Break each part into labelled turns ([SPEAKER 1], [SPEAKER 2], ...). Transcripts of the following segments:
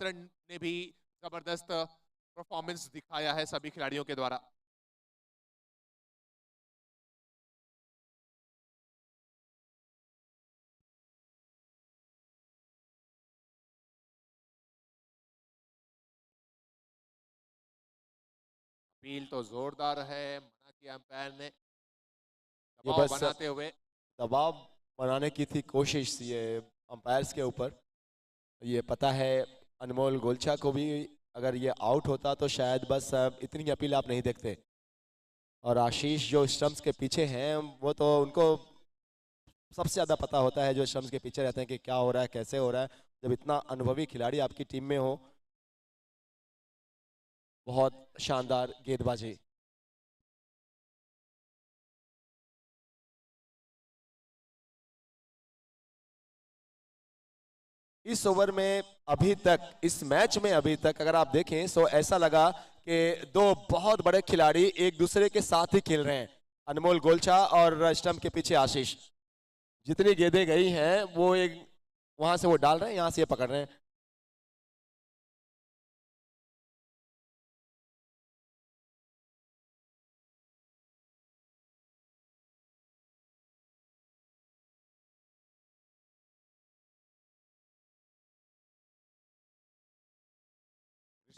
[SPEAKER 1] ने भी जबरदस्त परफॉर्मेंस दिखाया है सभी खिलाड़ियों के द्वारा। अपील तो जोरदार है, मना किया अंपायर ने दबाव बनाते हुए।
[SPEAKER 2] दबाव बनाने की थी कोशिश ये अंपायर्स के ऊपर। ये पता है अनमोल गोलछा को भी, अगर ये आउट होता तो शायद बस इतनी अपील आप नहीं देखते। और आशीष जो स्टंप्स के पीछे हैं वो तो उनको सबसे ज्यादा पता होता है, जो स्टंप्स के पीछे रहते हैं कि क्या हो रहा है, कैसे हो रहा है। जब इतना अनुभवी खिलाड़ी आपकी टीम में हो। बहुत शानदार गेंदबाजी। इस ओवर में अभी तक, इस मैच में अभी तक अगर आप देखें तो ऐसा लगा कि दो बहुत बड़े खिलाड़ी एक दूसरे के साथ ही खेल रहे हैं। अनमोल गोलछा और स्टंप के पीछे आशीष। जितनी गेंदें गई हैं वो एक वहां से वो डाल रहे हैं, यहां से ये पकड़ रहे हैं।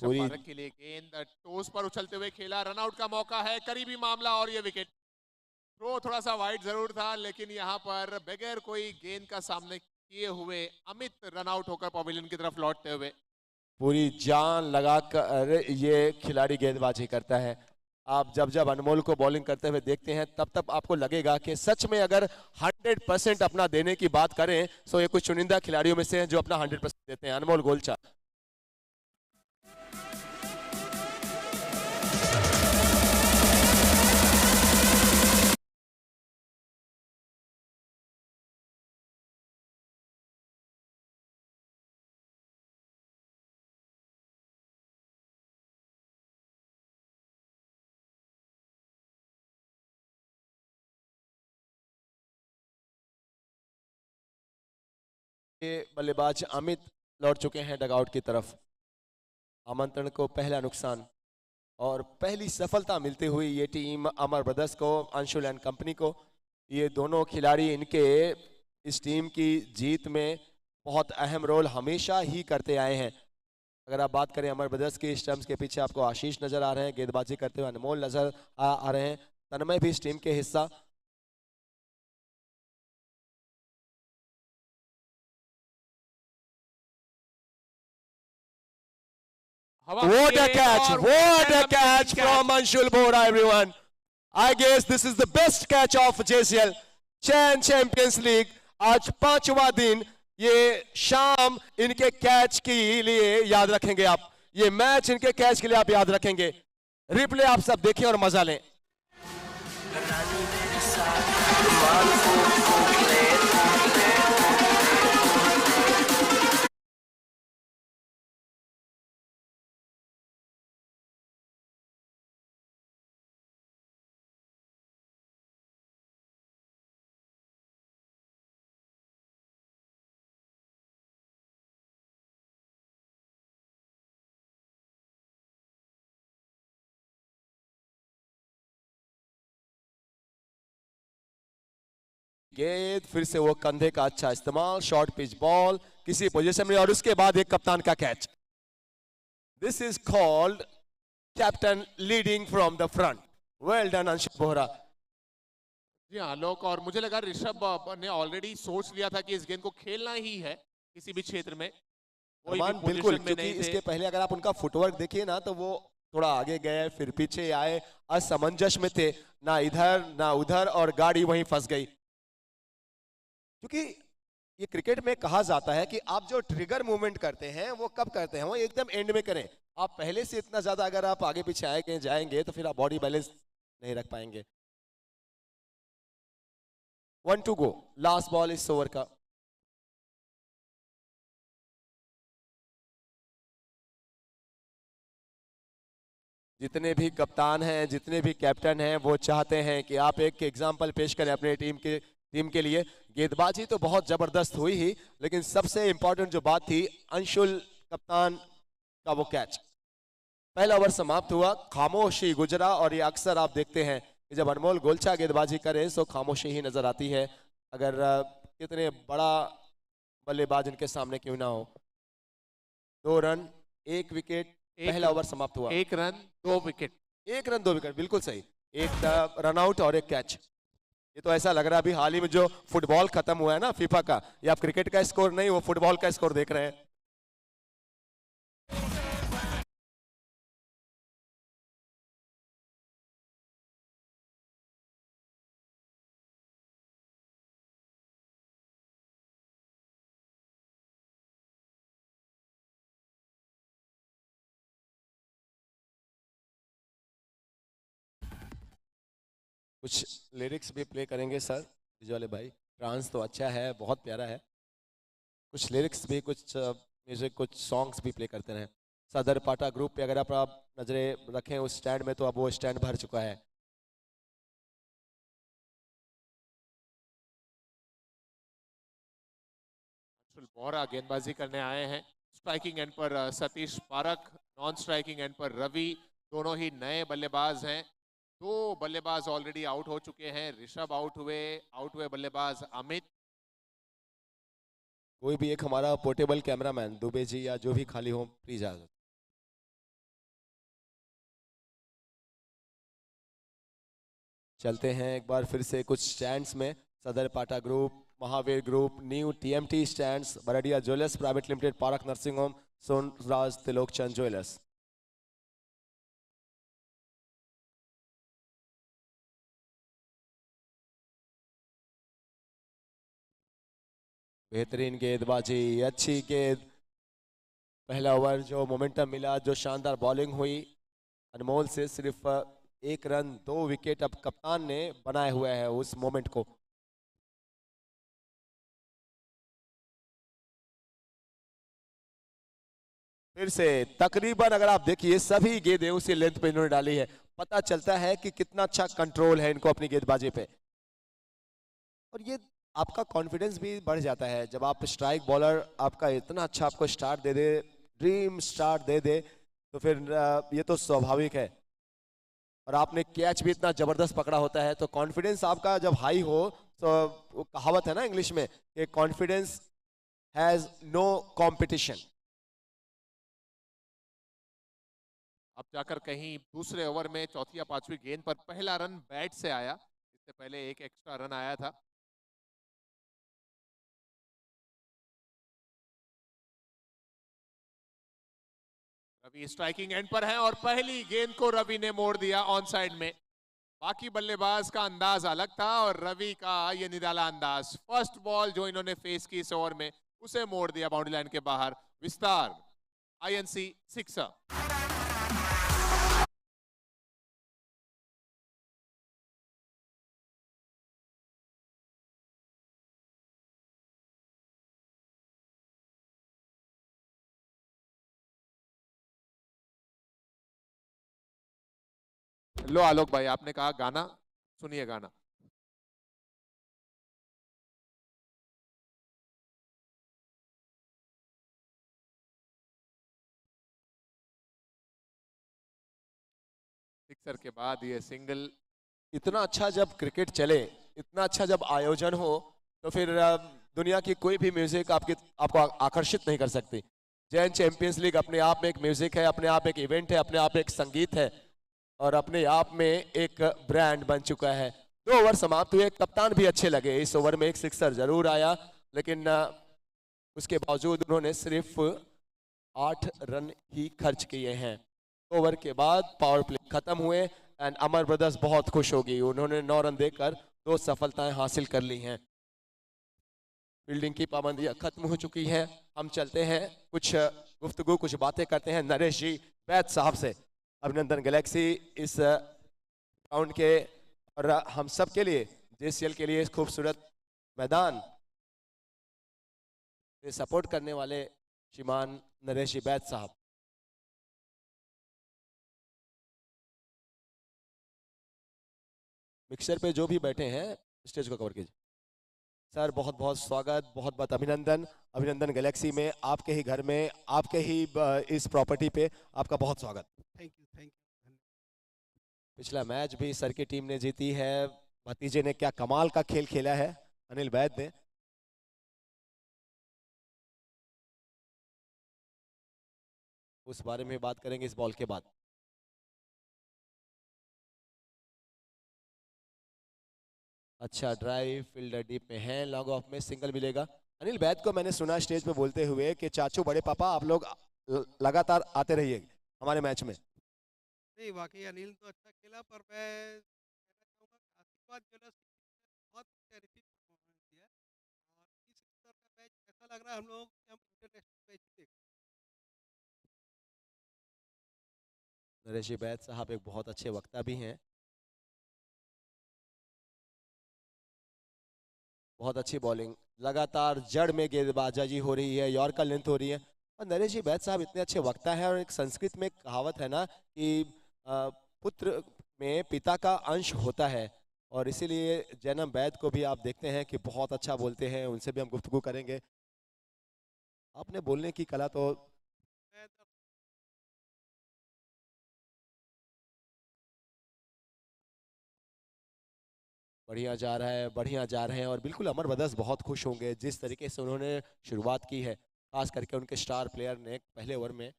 [SPEAKER 1] पूरी के लिए गेंद टोस पर उछलते हुए खेला, रनआउट का मौका है, करीबी मामला और ये विकेट। थ्रो थोड़ा सा वाइड जरूर था, लेकिन यहाँ पर बगैर कोई गेंद का सामने किए हुए अमित रनआउट होकर पवेलियन की तरफ लौटते हुए।
[SPEAKER 2] पूरी जान लगाकर ये खिलाड़ी गेंदबाजी करता है। आप जब जब अनमोल को बॉलिंग करते हुए देखते हैं तब तब आपको लगेगा कि सच में अगर 100% अपना देने की बात करें तो ये कुछ चुनिंदा खिलाड़ियों में से हैं जो अपना 100% देते हैं। अनमोल गोलछा। बल्लेबाज अमित लौट चुके हैं डगआउट की तरफ। आमंत्रण को पहला नुकसान और पहली सफलता मिलती हुई ये टीम अमर ब्रदर्स को, अंशुल एंड कंपनी को। ये दोनों खिलाड़ी इनके इस टीम की जीत में बहुत अहम रोल हमेशा ही करते आए हैं। अगर आप बात करें अमर ब्रदर्स की स्टंप्स के पीछे आपको आशीष नजर आ रहे हैं, गेंदबाजी करते हुए अनमोल नजर आ रहे हैं, तन्मय भी इस टीम के हिस्सा। What a catch! What a catch from Anshul Bohra, everyone! I guess this is the best catch of JCL Chan Champions League. आज 5वां दिन, ये शाम इनके कैच के लिए याद रखेंगे आप, ये मैच इनके कैच के लिए आप याद रखेंगे। रिप्ले आप सब देखें और मजा लें। गेंद फिर से वो कंधे का अच्छा इस्तेमाल, शॉर्ट पिच बॉल किसी पोजीशन में, और उसके बाद एक कप्तान का कैच। This is called captain leading from the front. Well done Anshul Bohra.
[SPEAKER 1] जी हाँ लोग, और मुझे लगा ऋषभ ने ऑलरेडी सोच लिया था कि इस गेंद को खेलना ही है किसी भी क्षेत्र में।
[SPEAKER 2] बिल्कुल, क्योंकि इसके पहले अगर आप उनका फुटवर्क देखिए ना तो वो थोड़ा आगे गए फिर पीछे आए, असमंजस में थे, ना इधर ना उधर, और गाड़ी वहीं फंस गई। क्योंकि ये क्रिकेट में कहा जाता है कि आप जो ट्रिगर मूवमेंट करते हैं वो कब करते हैं, वो एकदम एंड में करें। आप पहले से इतना ज्यादा अगर आप आगे पीछे आए जाएंगे तो फिर आप बॉडी बैलेंस नहीं रख पाएंगे। 1 to go, लास्ट बॉल इस ओवर का। जितने भी कप्तान हैं, जितने भी कैप्टन हैं, वो चाहते हैं कि आप एक एग्जाम्पल पेश करें अपने टीम के लिए। गेंदबाजी तो बहुत जबरदस्त हुई ही, लेकिन सबसे इंपॉर्टेंट जो बात थी, अंशुल कप्तान का वो कैच। पहला ओवर समाप्त हुआ, खामोशी गुजरा। और ये अक्सर आप देखते हैं कि जब अनमोल गोलछा गेंदबाजी करे तो खामोशी ही नजर आती है, अगर कितने बड़ा बल्लेबाज इनके सामने क्यों ना हो। 2 रन 1 विकेट, पहला ओवर समाप्त हुआ।
[SPEAKER 1] 1 रन 2 विकेट।
[SPEAKER 2] 1 रन 2 विकेट, बिल्कुल सही। एक रन आउट और एक कैच। ये तो ऐसा लग रहा है अभी हाल ही में जो फुटबॉल खत्म हुआ है ना फीफा का, ये आप क्रिकेट का स्कोर नहीं, वो फुटबॉल का स्कोर देख रहे हैं। कुछ लिरिक्स भी प्ले करेंगे सर डीजे वाले भाई। डांस तो अच्छा है, बहुत प्यारा है, कुछ लिरिक्स भी, कुछ म्यूजिक, कुछ सॉन्ग्स भी प्ले करते रहे। सदर पाटा ग्रुप पे अगर आप नजरें रखें उस स्टैंड में, तो अब वो स्टैंड भर चुका है।
[SPEAKER 1] बोहरा गेंदबाजी करने आए हैं। स्ट्राइकिंग एंड पर Satish park, non striking and पर रवि, दोनों ही नए बल्लेबाज हैं। 2 बल्लेबाज ऑलरेडी आउट हो चुके हैं। ऋषभ आउट हुए बल्लेबाज अमित।
[SPEAKER 2] कोई भी एक हमारा पोर्टेबल कैमरामैन दुबे जी या जो भी खाली हो प्लीज आ जाओ। चलते हैं एक बार फिर से कुछ स्टैंड्स में। सदर Pata group, Mahavir group, new TMT stands, Bardia jewellers private limited, park nursing home, Sonraj Trilokchand jewellers. बेहतरीन गेंदबाजी, अच्छी गेंद। पहला ओवर जो मोमेंटम मिला, जो शानदार बॉलिंग हुई अनमोल से, सिर्फ 1 रन 2 विकेट अब कप्तान ने बनाए हुए है उस मोमेंट को। फिर से तकरीबन अगर आप देखिए सभी गेंदें उसी लेंथ पे इन्होंने डाली है। पता चलता है कि कितना अच्छा कंट्रोल है इनको अपनी गेंदबाजी पे। और ये आपका कॉन्फिडेंस भी बढ़ जाता है जब आप स्ट्राइक बॉलर आपका इतना अच्छा आपको स्टार्ट दे दे, ड्रीम स्टार्ट दे दे, तो फिर ये तो स्वाभाविक है। और आपने कैच भी इतना जबरदस्त पकड़ा होता है, तो कॉन्फिडेंस आपका जब हाई हो, तो वो कहावत है ना इंग्लिश में कि कॉन्फिडेंस हैज नो कंपटीशन।
[SPEAKER 1] अब जाकर कहीं दूसरे ओवर में चौथी या पांचवी गेंद पर पहला रन बैट से आया। इससे पहले एक एक्स्ट्रा रन आया था। रवि स्ट्राइकिंग एंड पर है और पहली गेंद को रवि ने मोड़ दिया ऑन साइड में। बाकी बल्लेबाज का अंदाज अलग था और रवि का ये निराला अंदाज। फर्स्ट बॉल जो इन्होंने फेस की इस ओवर में, उसे मोड़ दिया बाउंड्री लाइन के बाहर। विस्तार आईएनसी 6। लो आलोक भाई, आपने कहा गाना, सुनिए गाना। सिक्सर के बाद ये सिंगल।
[SPEAKER 2] इतना अच्छा जब क्रिकेट चले, इतना अच्छा जब आयोजन हो, तो फिर दुनिया की कोई भी म्यूजिक आपको आकर्षित नहीं कर सकती। जैन चैंपियंस लीग अपने आप में एक म्यूजिक है, अपने आप एक इवेंट है, अपने आप एक संगीत है, और अपने आप में एक ब्रांड बन चुका है। 2 ओवर समाप्त हुए, कप्तान भी अच्छे लगे। इस ओवर में एक सिक्सर जरूर आया, लेकिन उसके बावजूद उन्होंने सिर्फ 8 रन ही खर्च किए हैं। ओवर के बाद पावर प्ले खत्म हुए एंड अमर ब्रदर्स बहुत खुश होगी। उन्होंने 9 रन देकर 2 सफलताएं हासिल कर ली हैं। फील्डिंग की पाबंदियां खत्म हो चुकी हैं। हम चलते हैं कुछ गुफ्तगू, कुछ बातें करते हैं नरेश जी वैद साहब से। अभिनंदन गैलेक्सी इस राउंड के और हम सब के लिए, जेसीएल के लिए इस खूबसूरत मैदान सपोर्ट करने वाले श्रीमान नरेश जी वैद साहब। मिक्सर पे जो भी बैठे हैं स्टेज को कवर कीजिए। सर बहुत बहुत स्वागत, बहुत बहुत अभिनंदन। अभिनंदन गैलेक्सी में, आपके ही घर में, आपके ही इस प्रॉपर्टी पे आपका बहुत स्वागत।
[SPEAKER 3] Thank you thank you.
[SPEAKER 2] पिछला मैच भी सर की टीम ने जीती है। भतीजे ने क्या कमाल का खेल खेला है, अनिल वैद ने। उस बारे में बात करेंगे इस बॉल के बाद। अच्छा ड्राइव, फील्डर डीप में है, लॉन्ग ऑफ में सिंगल मिलेगा। अनिल वैद को मैंने सुना स्टेज पे बोलते हुए कि चाचू बड़े पापा आप लोग लगातार आते रहिए हमारे मैच में।
[SPEAKER 3] नहीं वाकई अनिल तो अच्छा खेला, पर मैं कहना चाहूँगा आशीर्वाद ज्वेलर्स की टीम ने बहुत टेरिफिक परफॉर्मेंस दिया और इस स्तर का मैच ऐसा लग रहा है हम लोग कि हम इंटरनेशनल मैच देख।
[SPEAKER 2] नरेश वैद साहब एक बहुत अच्छे वक्ता भी हैं। बहुत अच्छी बॉलिंग, लगातार जड़ में गेंदबाजी हो रही है, यॉर्कर लेंथ हो रही है। और नरेश जी वैद साहब इतने अच्छे वक्ता है, और एक संस्कृत में एक कहावत है ना कि पुत्र में पिता का अंश होता है, और इसीलिए जैनम वैद को भी आप देखते हैं कि बहुत अच्छा बोलते हैं। उनसे भी हम गुफ्तगू करेंगे। आपने बोलने की कला तो
[SPEAKER 3] मैं तो
[SPEAKER 2] बढ़िया जा रहा है, बढ़िया जा रहे हैं, और बिल्कुल अमर ब्रदर्स बहुत खुश होंगे जिस तरीके से उन्होंने शुरुआत की है, खास करके उनके स्टार प्लेयर ने पहले ओवर में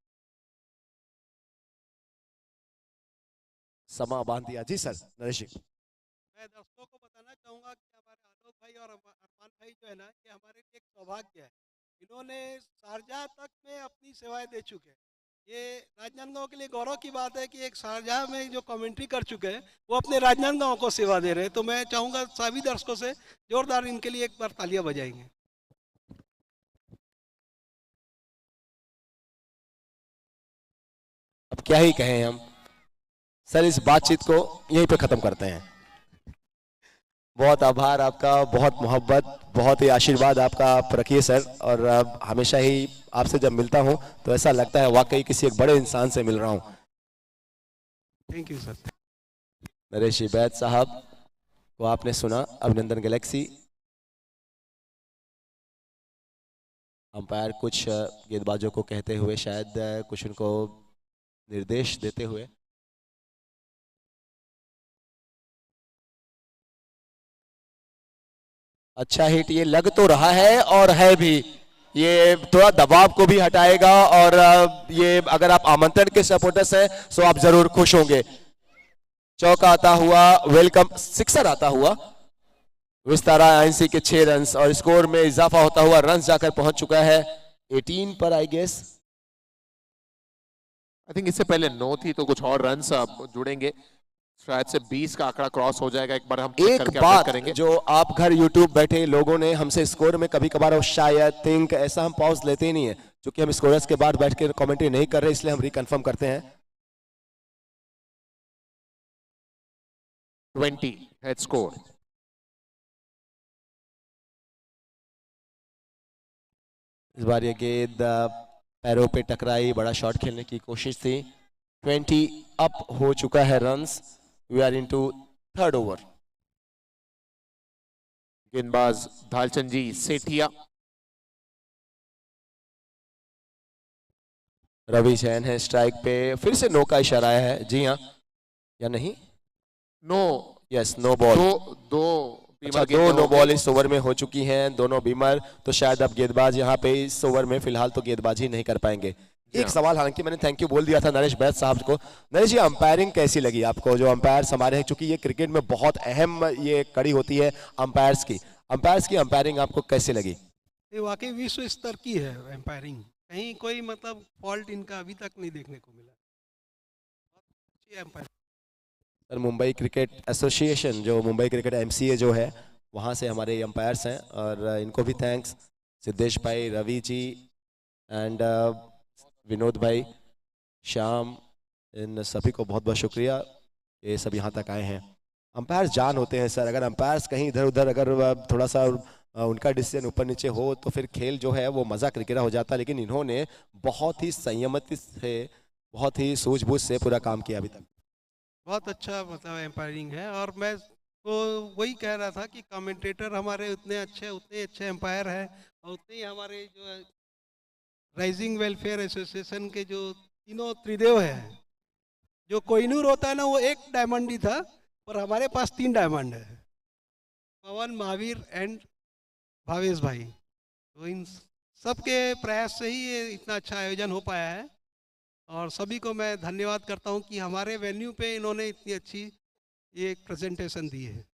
[SPEAKER 2] समा बांध दिया। जी सर नरेश जी।
[SPEAKER 3] मैं दर्शकों को बताना चाहूँगा कि हमारे आलोक भाई और अरमान भाई जो है ना, ये हमारे लिए एक सौभाग्य है। इन्होंने शारजाह तक में अपनी सेवाएं दे चुके हैं। ये राजनांदगांव के लिए गौरव की बात है कि एक शारजाह में जो कमेंट्री कर चुके हैं वो अपने राजनांदगांव को सेवा दे रहे हैं। तो मैं चाहूँगा सभी दर्शकों से जोरदार इनके लिए एक बार तालियां बजाएंगे।
[SPEAKER 2] अब क्या ही कहें हम सर, इस बातचीत को यहीं पे खत्म करते हैं। बहुत आभार आपका, बहुत मोहब्बत, बहुत ही आशीर्वाद आपका आप रखिए सर। और हमेशा ही आपसे जब मिलता हूं तो ऐसा लगता है वाकई किसी एक बड़े इंसान से मिल रहा हूं।
[SPEAKER 3] Thank you sir.
[SPEAKER 2] Naresh Vaid साहब को आपने सुना, अभिनंदन गैलेक्सी। अंपायर कुछ गेंदबाजों को कहते हुए, शायद कुछ उनको निर्देश देते हुए। अच्छा हिट ये लग तो रहा है, और है भी। ये थोड़ा दबाव को भी हटाएगा, और ये अगर आप आमंत्रण के सपोर्टर्स हैं तो आप जरूर खुश होंगे। चौका आता हुआ, वेलकम सिक्सर आता हुआ, विस्तारा आईएनसी के 6 रन, और स्कोर में इजाफा होता हुआ रन जाकर पहुंच चुका है 18 पर आई गेस।
[SPEAKER 1] आई थिंक इससे पहले 9 थी, तो कुछ और रन जुड़ेंगे, शायद से 20 का आंकड़ा क्रॉस हो जाएगा। एक बार हम चेक
[SPEAKER 2] एक
[SPEAKER 1] करके
[SPEAKER 2] बात
[SPEAKER 1] अपडेट करेंगे।
[SPEAKER 2] जो आप घर यूट्यूब बैठे लोगों ने हमसे स्कोर में कभी कभार शायद थिंक ऐसा हम पॉज लेते ही नहीं है, क्योंकि हम स्कोरर्स के बाद बैठ के कमेंट्री नहीं कर रहे, इसलिए हम रिकन्फर्म करते हैं।
[SPEAKER 1] 20 हेड स्कोर।
[SPEAKER 2] इस बार ये गेंद पैरों पे टकराई, बड़ा शॉट खेलने की कोशिश थी। 20 अप हो चुका है runs. We are into third over.
[SPEAKER 1] गेंदबाज धालचंद जी सेठिया।
[SPEAKER 2] रवि जैन है स्ट्राइक पे, फिर से नो का इशारा आया है। जी हाँ या नहीं?
[SPEAKER 1] No,
[SPEAKER 2] yes no ball.
[SPEAKER 1] दो
[SPEAKER 2] अच्छा, दो नो बॉल इस ओवर में हो चुकी हैं, दोनों बीमर। तो शायद अब गेंदबाज यहाँ पे इस ओवर में फिलहाल तो गेंदबाजी नहीं कर पाएंगे। एक सवाल, हालांकि मैंने थैंक यू बोल दिया था नरेश वैद साहब को। नरेश जी, अंपायरिंग कैसी लगी आपको? जो अंपायर हमारे हैं, क्योंकि ये क्रिकेट में बहुत अहम ये कड़ी होती है अंपायर्स की अंपायरिंग आपको कैसी लगी?
[SPEAKER 3] ये वाकई विश्व स्तर की है एम्पायरिंग, कहीं कोई मतलब फॉल्ट इनका अभी तक नहीं देखने को मिला। बहुत अच्छी umpire.
[SPEAKER 2] Sir, Mumbai cricket association, जो मुंबई क्रिकेट एमसीए जो है, वहाँ से हमारे अंपायर्स हैं, और इनको भी थैंक्स। सिद्धेश भाई, रवि जी एंड विनोद भाई, श्याम, इन सभी को बहुत बहुत शुक्रिया, ये सब यहाँ तक आए हैं। अंपायर्स जान होते हैं सर। अगर अंपायर्स कहीं इधर उधर अगर थोड़ा सा उनका डिसीजन ऊपर नीचे हो तो फिर खेल जो है वो मज़ा किरकिरा हो जाता है। लेकिन इन्होंने बहुत ही संयमित से, बहुत ही सूझबूझ से पूरा काम किया अभी तक।
[SPEAKER 3] बहुत अच्छा मतलब एम्पायरिंग है। और मैं तो वही कह रहा था कि कमेंटेटर हमारे उतने अच्छे एम्पायर हैं, और उतने ही हमारे जो है राइजिंग वेलफेयर एसोसिएशन के जो तीनों त्रिदेव हैं। जो कोहिनूर होता है ना, वो एक डायमंड ही था, पर हमारे पास 3 डायमंड है, पवन, महावीर एंड भावेश भाई। तो इन सबके प्रयास से ही ये इतना अच्छा आयोजन हो पाया है, और सभी को मैं धन्यवाद करता हूं कि हमारे वेन्यू पे इन्होंने इतनी अच्छी ये प्रेजेंटेशन दी है।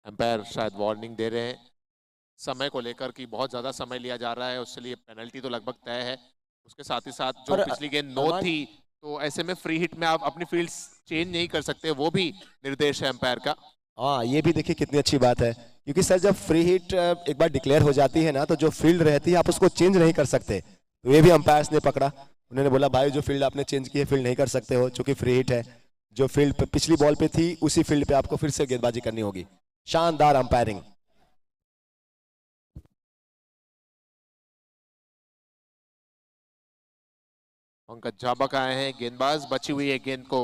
[SPEAKER 1] एम्पायर शायद वार्निंग दे रहे हैं समय को लेकर कि बहुत ज्यादा समय लिया जा रहा है, उसके लिए पेनल्टी तो लगभग तय है। उसके साथ ही साथ जो
[SPEAKER 2] और
[SPEAKER 1] पिछली गेंद नो
[SPEAKER 2] अरमान,
[SPEAKER 1] थी, तो ऐसे में फ्री हिट में आप अपनी फील्ड चेंज नहीं कर सकते, वो भी निर्देश है एम्पायर का।
[SPEAKER 2] हाँ ये भी देखिए कितनी अच्छी बात है, क्योंकि सर जब फ्री हिट एक बार डिक्लेयर हो जाती है ना, तो जो फील्ड रहती है आप उसको चेंज नहीं कर सकते। तो ये भी अंपायर्स ने पकड़ा, उन्होंने बोला भाई जो फील्ड आपने चेंज की है फील्ड नहीं कर सकते हो, क्योंकि फ्री हिट है। जो फील्ड पे पिछली बॉल पे थी उसी फील्ड पे आपको फिर से गेंदबाजी करनी होगी। शानदार अंपायरिंग।
[SPEAKER 1] पंकज झाबक आए हैं गेंदबाज, बची हुई है गेंद को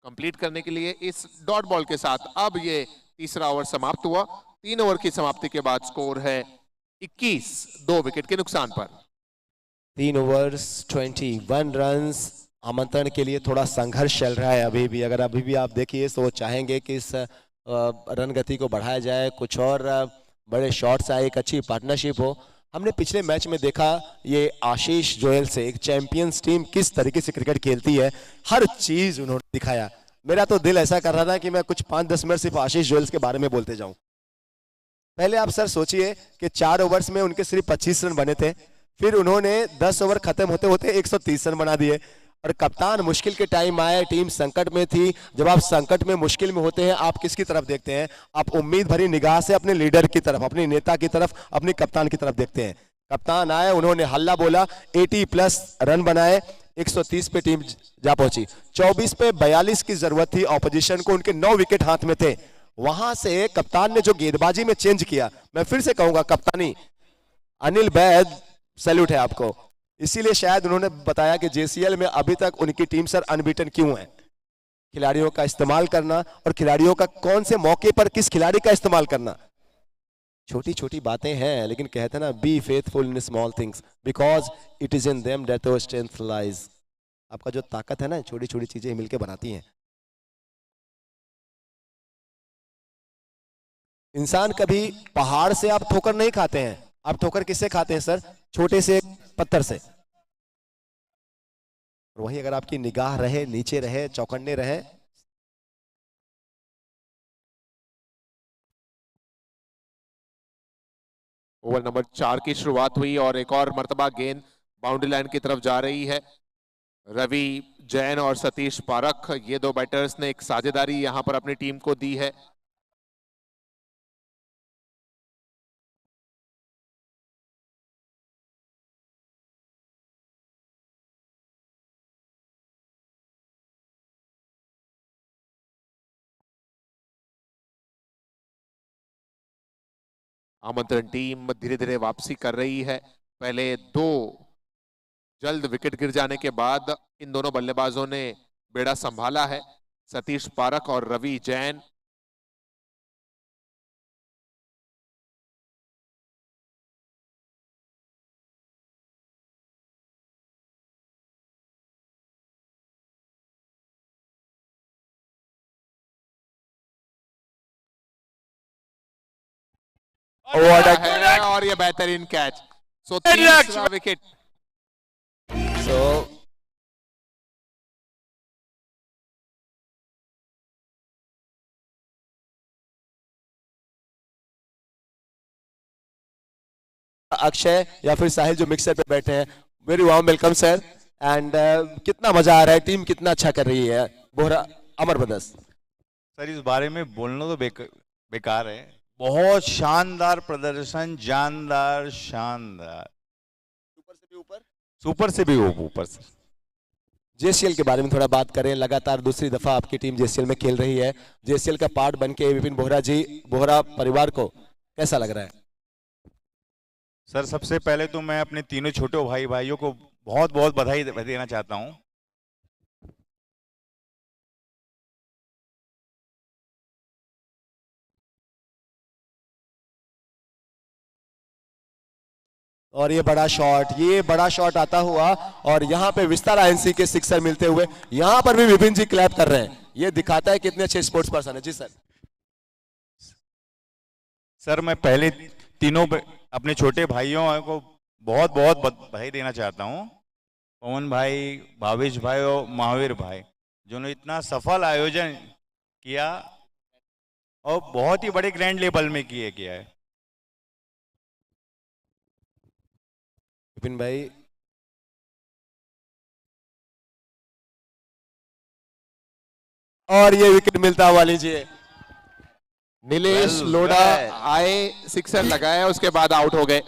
[SPEAKER 1] कंप्लीट करने के लिए। इस डॉट बॉल के साथ अब ये तीसरा ओवर समाप्त हुआ। 3 ओवर की समाप्ति के बाद स्कोर है 21, 2 विकेट के नुकसान पर।
[SPEAKER 2] 3 ओवर्स 21 रन्स। आमंत्रण के लिए थोड़ा संघर्ष चल रहा है अभी भी। अगर अभी भी आप देखिए तो वो चाहेंगे कि इस रन गति को बढ़ाया जाए, कुछ और बड़े शॉट्स आए, एक अच्छी पार्टनरशिप हो। हमने पिछले मैच में देखा ये आशीष जोयल से एक चैंपियंस टीम किस तरीके से क्रिकेट खेलती है, हर चीज उन्होंने दिखाया। मेरा तो दिल ऐसा कर रहा था कि मैं कुछ 5-10 मिनट सिर्फ आशीष जोयल के बारे में बोलते जाऊं। पहले आप सर सोचिए कि 4 ओवर्स में उनके सिर्फ 25 रन बने थे, फिर उन्होंने 10 ओवर खत्म होते होते 130 रन बना दिए। और कप्तान मुश्किल के टाइम आए, टीम संकट में थी। जब आप संकट में मुश्किल में होते हैं आप किसकी तरफ देखते हैं? आप उम्मीद भरी निगाह से अपने लीडर की तरफ, अपने नेता की तरफ, अपने कप्तान की तरफ देखते हैं। कप्तान आए, उन्होंने हल्ला बोला, 80+ रन बनाए, 130 पे टीम जा पहुंची। 24 पे 42 की जरूरत थी ऑपोजिशन को, उनके 9 विकेट हाथ में थे। वहां से कप्तान ने जो गेंदबाजी में चेंज किया, मैं फिर से कहूंगा कप्तानी अनिल बैद, सैल्यूट है आपको। इसीलिए शायद उन्होंने बताया कि जेसीएल में अभी तक उनकी टीम सर अनबीटन क्यों है। खिलाड़ियों का इस्तेमाल करना और खिलाड़ियों का कौन से मौके पर किस खिलाड़ी का इस्तेमाल करना, छोटी छोटी बातें हैं, लेकिन कहते हैं ना be faithful in small things because it is in them that your strength lies. आपका जो ताकत है ना, छोटी छोटी चीजें मिलकर बनाती हैं। इंसान कभी पहाड़ से आप ठोकर नहीं खाते हैं, आप ठोकर किससे खाते हैं सर? छोटे से पत्थर से। और वही अगर आपकी निगाह रहे, नीचे रहे, चौकन्ने रहे।
[SPEAKER 1] ओवर नंबर 4 की शुरुआत हुई और एक और मर्तबा गेंद बाउंड्री लाइन की तरफ जा रही है। रवि जैन और सतीश पारख, ये 2 बैटर्स ने एक साझेदारी यहां पर अपनी टीम को दी है। आमंत्रण टीम धीरे धीरे वापसी कर रही है। पहले 2 जल्द विकेट गिर जाने के बाद इन दोनों बल्लेबाजों ने बेड़ा संभाला है, सतीश पारख और रवि जैन। है और ये बेहतरीन कैच, सो तीसरा विकेट।
[SPEAKER 2] सो अक्षय या फिर साहिल जो मिक्सर पे बैठे हैं, very warm welcome sir. And कितना मजा आ रहा है, टीम कितना अच्छा कर रही है बोहरा अमर ब्रदर्स।
[SPEAKER 4] सर इस बारे में बोलना तो बेकार है। बहुत शानदार प्रदर्शन, जानदार, शानदार, सुपर से भी ऊपर से।
[SPEAKER 2] जेसीएल के बारे में थोड़ा बात करें। लगातार दूसरी दफा आपकी टीम जेसीएल में खेल रही है। जेसीएल का पार्ट बन के विपिन बोहरा जी, बोहरा परिवार को कैसा लग रहा है?
[SPEAKER 4] सर सबसे पहले तो मैं अपने तीनों छोटे भाइयों को बहुत बहुत बधाई देना चाहता हूँ।
[SPEAKER 2] और ये बड़ा शॉट आता हुआ, और यहाँ पे विस्तार आईएनसी के सिक्सर मिलते हुए, यहाँ पर भी विपिन जी क्लैप कर रहे हैं। ये दिखाता है कितने अच्छे स्पोर्ट्स पर्सन है। जी सर।
[SPEAKER 4] सर मैं पहले तीनों अपने छोटे भाइयों को बहुत बहुत बधाई देना चाहता हूँ। पवन भाई, भावेश भाई और महावीर भाई, जिन्होंने इतना सफल आयोजन किया और बहुत ही बड़े ग्रैंड लेवल में किया है।
[SPEAKER 2] विपिन भाई, और ये विकेट मिलता हुआ, लीजिए।
[SPEAKER 1] नीलेश लोढ़ा आए, सिक्सर लगाया, उसके बाद आउट हो गए।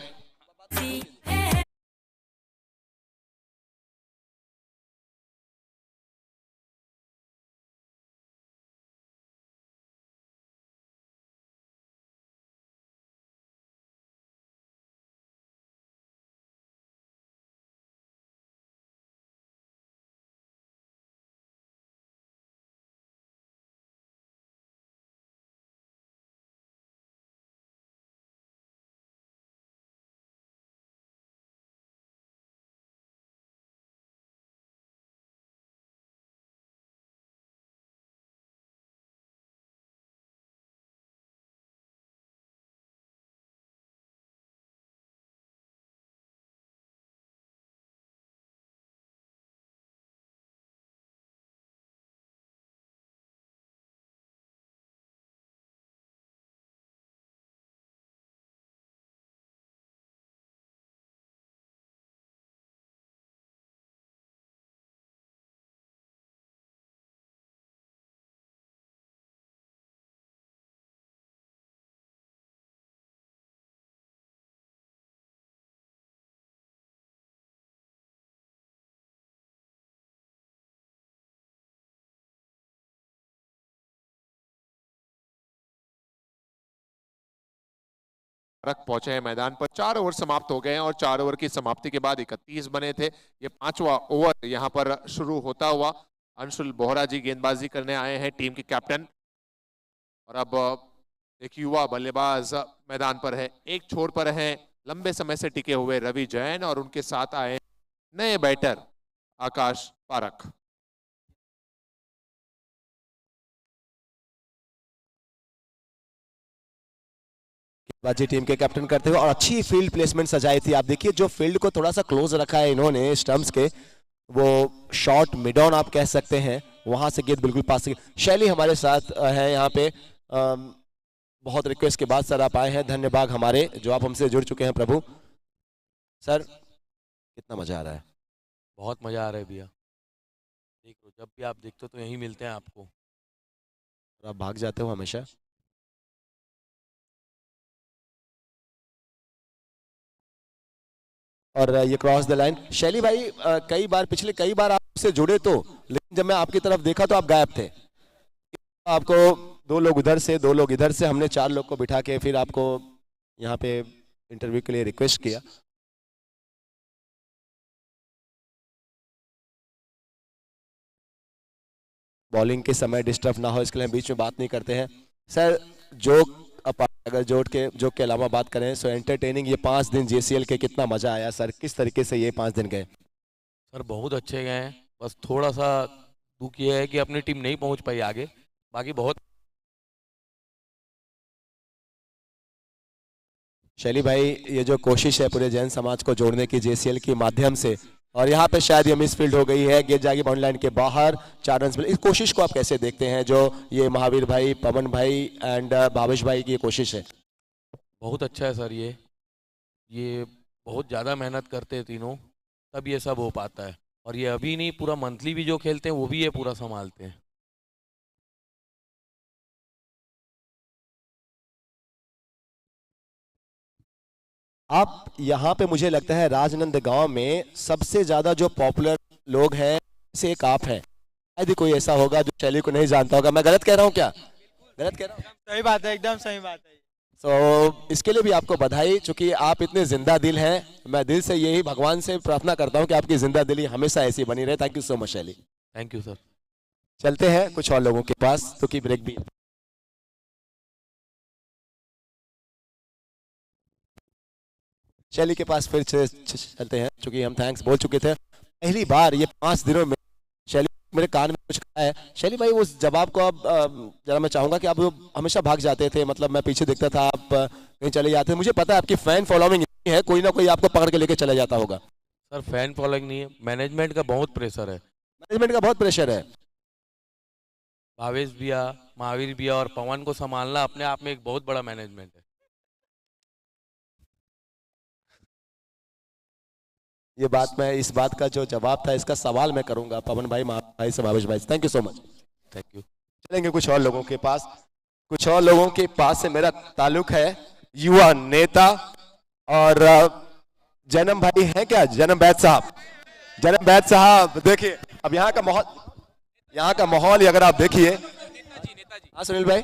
[SPEAKER 1] रख पहुंचे हैं मैदान पर। 4 ओवर समाप्त हो गए हैं और 4 ओवर की समाप्ति के बाद 31 बने थे। ये 5वां ओवर यहां पर शुरू होता हुआ। अंशुल बोहरा जी गेंदबाजी करने आए हैं, टीम के कैप्टन। और अब एक युवा बल्लेबाज मैदान पर है। एक छोर पर है लंबे समय से टिके हुए रवि जैन, और उनके साथ आए नए बैटर आकाश पारख।
[SPEAKER 2] बाजी टीम के कैप्टन करते हुए, और अच्छी फील्ड प्लेसमेंट सजाई थी। आप देखिए जो फील्ड को थोड़ा सा क्लोज रखा है इन्होंने स्टंप्स के, वो शॉर्ट मिड ऑन आप कह सकते हैं, वहां से गेंद बिल्कुल पास। शैली हमारे साथ है यहाँ पे। बहुत रिक्वेस्ट के बाद सर आप आए हैं, धन्यवाद हमारे जो आप हमसे जुड़ चुके हैं प्रभु। सर कितना मजा आ रहा है।
[SPEAKER 5] बहुत मजा आ रहा है भैया। देखो जब भी आप देखते हो तो यहीं मिलते हैं आपको।
[SPEAKER 2] और आप भाग जाते हो हमेशा। और ये क्रॉस द लाइन। शैली भाई पिछले कई बार आपसे जुड़े तो, लेकिन जब मैं आपकी तरफ देखा तो आप गायब थे। आपको 2 लोग उधर से 2 लोग इधर से, हमने 4 लोग को बिठा के फिर आपको यहाँ पे इंटरव्यू के लिए रिक्वेस्ट किया। बॉलिंग के समय डिस्टर्ब ना हो इसके लिए हम बीच में बात नहीं करते हैं। सर अगर जोक के अलावा बात करें, सो एंटरटेनिंग ये 5 दिन जेसीएल के कितना मजा आया सर, किस तरीके से ये 5 दिन गए?
[SPEAKER 5] सर बहुत अच्छे गए हैं, बस थोड़ा सा दुख ये है कि अपनी टीम नहीं पहुंच पाई आगे, बाकी बहुत।
[SPEAKER 2] शैली भाई, ये जो कोशिश है पूरे जैन समाज को जोड़ने की जेसीएल के माध्यम से, और यहाँ पे शायद ये मिसफील्ड हो गई है, गेंद जागी बाउंड्री लाइन के बाहर, 4 रन। इस कोशिश को आप कैसे देखते हैं, जो ये महावीर भाई, पवन भाई एंड भावेश भाई की कोशिश है?
[SPEAKER 5] बहुत अच्छा है सर। ये बहुत ज़्यादा मेहनत करते हैं तीनों, तब ये सब हो पाता है। और ये अभी नहीं, पूरा मंथली भी जो खेलते हैं वो भी ये पूरा संभालते हैं।
[SPEAKER 2] आप यहाँ पे मुझे लगता है राजनंदगांव में सबसे ज्यादा जो पॉपुलर लोग हैं से एक आप हैं। शायद ही कोई ऐसा होगा जो शैली को नहीं जानता होगा। मैं गलत कह रहा हूँ क्या? गलत कह रहा हूँ?
[SPEAKER 6] सही बात है, एकदम सही बात है।
[SPEAKER 2] इसके लिए भी आपको बधाई, चूंकि आप इतने जिंदा दिल हैं। मैं दिल से यही भगवान से प्रार्थना करता हूं कि आपकी जिंदा दिली हमेशा ऐसी बनी रहे। थैंक यू सो मच शैली।
[SPEAKER 5] Thank you sir.
[SPEAKER 2] चलते हैं कुछ और लोगों के पास, तो की ब्रेक भी। शैली के पास फिर से चलते हैं, चूंकि हम थैंक्स बोल चुके थे पहली बार ये 5 दिनों में। शैली मेरे कान में कुछ कहा है। शैली भाई उस जवाब को अब जरा मैं चाहूंगा कि आप हमेशा भाग जाते थे, मतलब मैं पीछे देखता था, आप कहीं चले जाते थे। मुझे पता है आपकी फैन फॉलोइंग है, कोई ना कोई आपको पकड़ के लेके चला जाता होगा।
[SPEAKER 5] सर फैन फॉलोइंग नहीं है, मैनेजमेंट का बहुत प्रेशर है।
[SPEAKER 2] मैनेजमेंट का बहुत प्रेशर है।
[SPEAKER 5] भावेश भैया, महावीर भैया और पवन को संभालना अपने आप में एक बहुत बड़ा मैनेजमेंट है।
[SPEAKER 2] ये बात, मैं इस बात का जो जवाब था इसका सवाल मैं करूंगा पवन भाई, भाई से, भावेश भाई। Thank you so much.
[SPEAKER 5] Thank you.
[SPEAKER 2] चलेंगे कुछ और लोगों के पास। कुछ और लोगों के पास से मेरा ताल्लुक है युवा नेता और जन्म भाई हैं क्या? जन्म बैद साहब, जन्म बैद साहब देखिए अब यहाँ का माहौल अगर आप देखिए। हाँ सुनील भाई।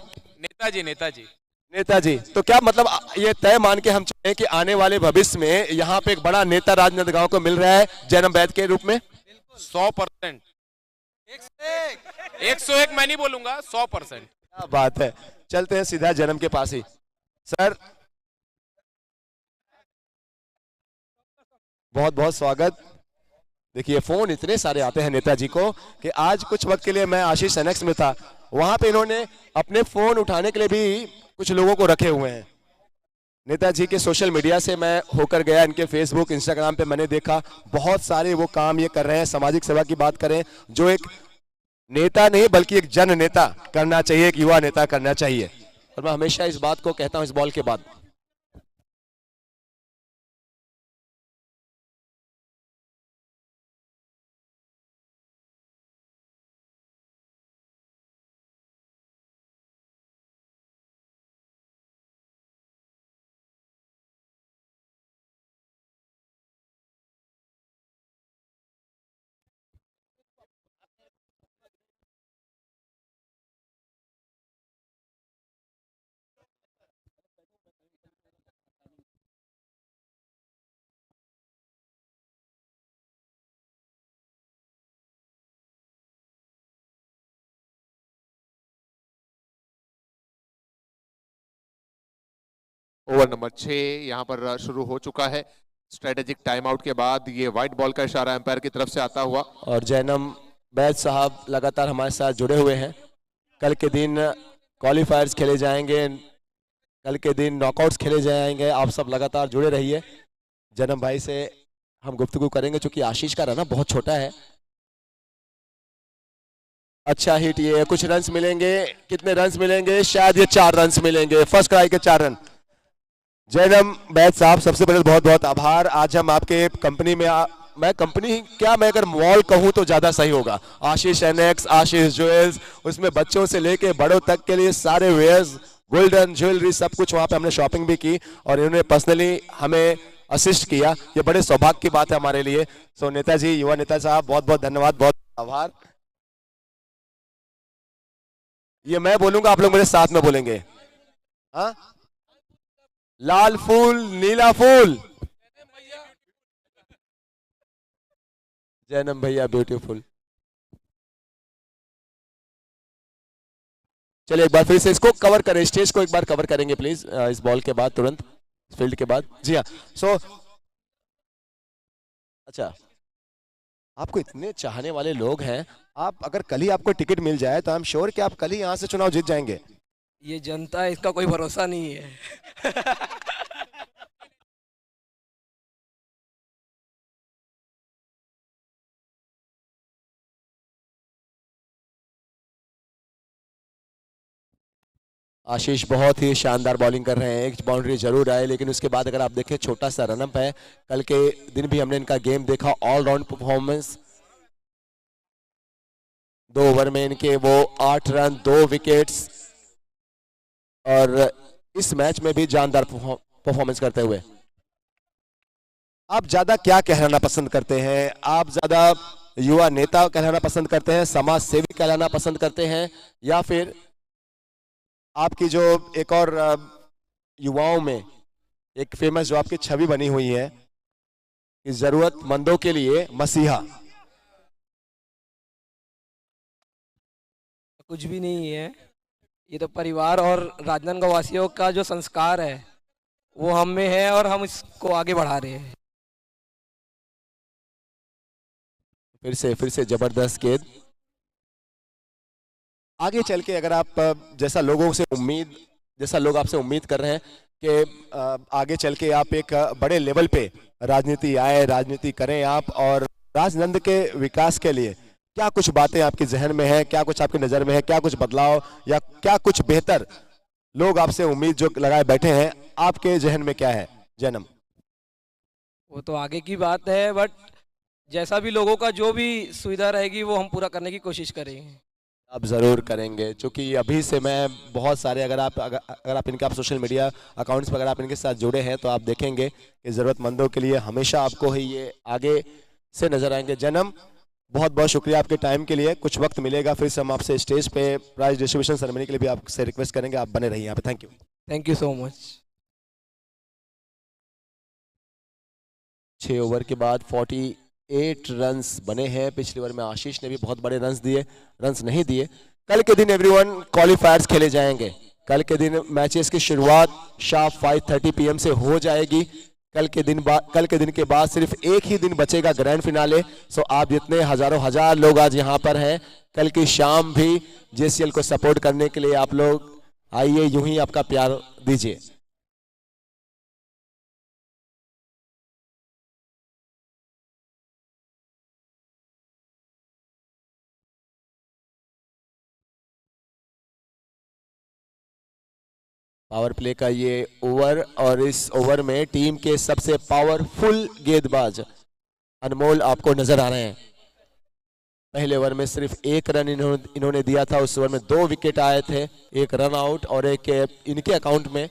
[SPEAKER 2] नेताजी, तो क्या मतलब ये तय मान के हम चाहें कि आने वाले भविष्य में यहाँ पे एक बड़ा नेता राजनांदगांव को मिल रहा है जन्म बैद के रूप में?
[SPEAKER 6] 100%। 101 मैं नहीं बोलूंगा, 100%।
[SPEAKER 2] क्या बात है। चलते हैं सीधा जन्म के पास ही। सर बहुत बहुत स्वागत। देखिए फोन इतने सारे आते हैं नेताजी को कि आज कुछ वक्त के लिए मैं आशीष एनेक्स में था, वहां पे इन्होंने अपने फोन उठाने के लिए भी कुछ लोगों को रखे हुए हैं। नेताजी के सोशल मीडिया से मैं होकर गया, इनके फेसबुक इंस्टाग्राम पे मैंने देखा बहुत सारे वो काम ये कर रहे हैं। सामाजिक सेवा की बात करें, जो एक नेता नहीं बल्कि एक जन नेता करना चाहिए, एक युवा नेता करना चाहिए। और मैं हमेशा इस बात को कहता हूं इस बॉल के बाद।
[SPEAKER 1] ओवर नंबर 6 यहाँ पर शुरू हो चुका है। स्ट्रेटेजिक टाइम आउट के बाद ये व्हाइट बॉल का इशारा एम्पायर की तरफ से आता हुआ।
[SPEAKER 2] और जैनम बैद साहब लगातार हमारे साथ जुड़े हुए हैं। कल के दिन क्वालिफायर्स खेले जाएंगे, कल के दिन नॉकआउट्स खेले जाएंगे। आप सब लगातार जुड़े रहिए। जन्म भाई से हम गुफ्तगू करेंगे, चूंकि आशीष का रन बहुत छोटा है। अच्छा हिट, ये कुछ रन्स मिलेंगे। कितने रन्स मिलेंगे? शायद ये 4 रन्स मिलेंगे। फर्स्ट ट्राई के 4 रन। जैनम बैद साहब सबसे पहले बहुत बहुत आभार। आज हम आपके कंपनी में मैं कंपनी क्या, मैं अगर मॉल कहूं तो ज्यादा सही होगा। आशीष एनेक्स, आशीष ज्वेल्स, उसमें बच्चों से लेके बड़ों तक के लिए सारे वेयर्स, गोल्डन ज्वेलरी, सब कुछ वहां पे हमने शॉपिंग भी की और इन्होंने पर्सनली हमें असिस्ट किया। ये बड़े सौभाग्य की बात है हमारे लिए। सो नेताजी, युवा नेता साहब, बहुत बहुत धन्यवाद, बहुत आभार। ये मैं बोलूंगा, आप लोग मेरे साथ में बोलेंगे। हाँ, लाल फूल नीला फूल। जैनम भैया ब्यूटीफुल। चलिए एक बार फिर से इसको कवर करें, स्टेज को एक बार कवर करेंगे प्लीज, इस बॉल के बाद, तुरंत फील्ड के बाद। जी हाँ। सो अच्छा, आपको इतने चाहने वाले लोग हैं, आप अगर कल ही आपको टिकट मिल जाए तो आई एम श्योर कि आप कल ही यहाँ से चुनाव जीत जाएंगे।
[SPEAKER 3] ये जनता है, इसका कोई भरोसा नहीं है।
[SPEAKER 2] आशीष बहुत ही शानदार बॉलिंग कर रहे हैं। एक बाउंड्री जरूर आए, लेकिन उसके बाद अगर आप देखें छोटा सा रनअप है। कल के दिन भी हमने इनका गेम देखा, ऑल राउंड परफॉर्मेंस। 2 ओवर में इनके वो 8 रन, 2 विकेट्स, और इस मैच में भी जानदार परफॉर्मेंस करते हुए। आप ज्यादा क्या कहलाना पसंद करते हैं? आप ज्यादा युवा नेता कहलाना पसंद करते हैं, समाज सेवी कहलाना पसंद करते हैं, या फिर आपकी जो एक और युवाओं में एक फेमस जो आपकी छवि बनी हुई है कि जरूरतमंदों के लिए मसीहा।
[SPEAKER 7] कुछ भी नहीं है, ये तो परिवार और राजनांदगांव वासियों का जो संस्कार है वो हम में है और हम इसको आगे बढ़ा रहे हैं।
[SPEAKER 2] फिर से जबरदस्त गेंद। आगे चल के अगर आप जैसा लोग आपसे उम्मीद कर रहे हैं कि आगे चल के आप एक बड़े लेवल पे राजनीति करें आप, और राजनंद के विकास के लिए क्या कुछ बातें आपके जहन में है, क्या कुछ आपकी नजर में है, क्या कुछ बदलाव या क्या कुछ बेहतर लोग आपसे उम्मीद जो लगाए बैठे हैं, आपके जहन में क्या है जन्म?
[SPEAKER 7] वो तो आगे की बात है, बट जैसा भी लोगों का जो भी सुविधा रहेगी वो हम पूरा करने की कोशिश करेंगे।
[SPEAKER 2] आप जरूर करेंगे, क्योंकि अभी से मैं बहुत सारे अगर आप इनके सोशल मीडिया अकाउंट्स पर अगर आप इनके साथ जुड़े हैं तो आप देखेंगे कि जरूरतमंदों के लिए हमेशा आपको ही ये आगे से नजर आएंगे। जन्म, बहुत बहुत शुक्रिया आपके टाइम के लिए। कुछ वक्त मिलेगा फिर से हम आपसे स्टेज पे प्राइज डिस्ट्रीब्यूशन सेरेमनी के लिए भी आपसे रिक्वेस्ट करेंगे, आप बने रहिए यहाँ पे। Thank you.
[SPEAKER 7] Thank you so much.
[SPEAKER 2] 6 over के बाद 48 रन्स बने हैं। पिछले ओवर में आशीष ने भी बहुत बड़े रन्स नहीं दिए। कल के दिन एवरीवन क्वालिफायर्स खेले जाएंगे। कल के दिन मैचेस की शुरुआत शार्प 5:30 PM से हो जाएगी। कल के दिन के बाद सिर्फ एक ही दिन बचेगा ग्रैंड फिनाले। सो आप जितने हजार लोग आज यहाँ पर हैं, कल की शाम भी JCL को सपोर्ट करने के लिए आप लोग आइए, यूं ही आपका प्यार दीजिए। पावर प्ले का ये ओवर, और इस ओवर में टीम के सबसे पावरफुल गेंदबाज अनमोल आपको नजर आ रहे हैं। पहले ओवर में सिर्फ 1 रन इन्होंने दिया था। उस ओवर में 2 विकेट आए थे, 1 रन आउट और 1 इनके अकाउंट में।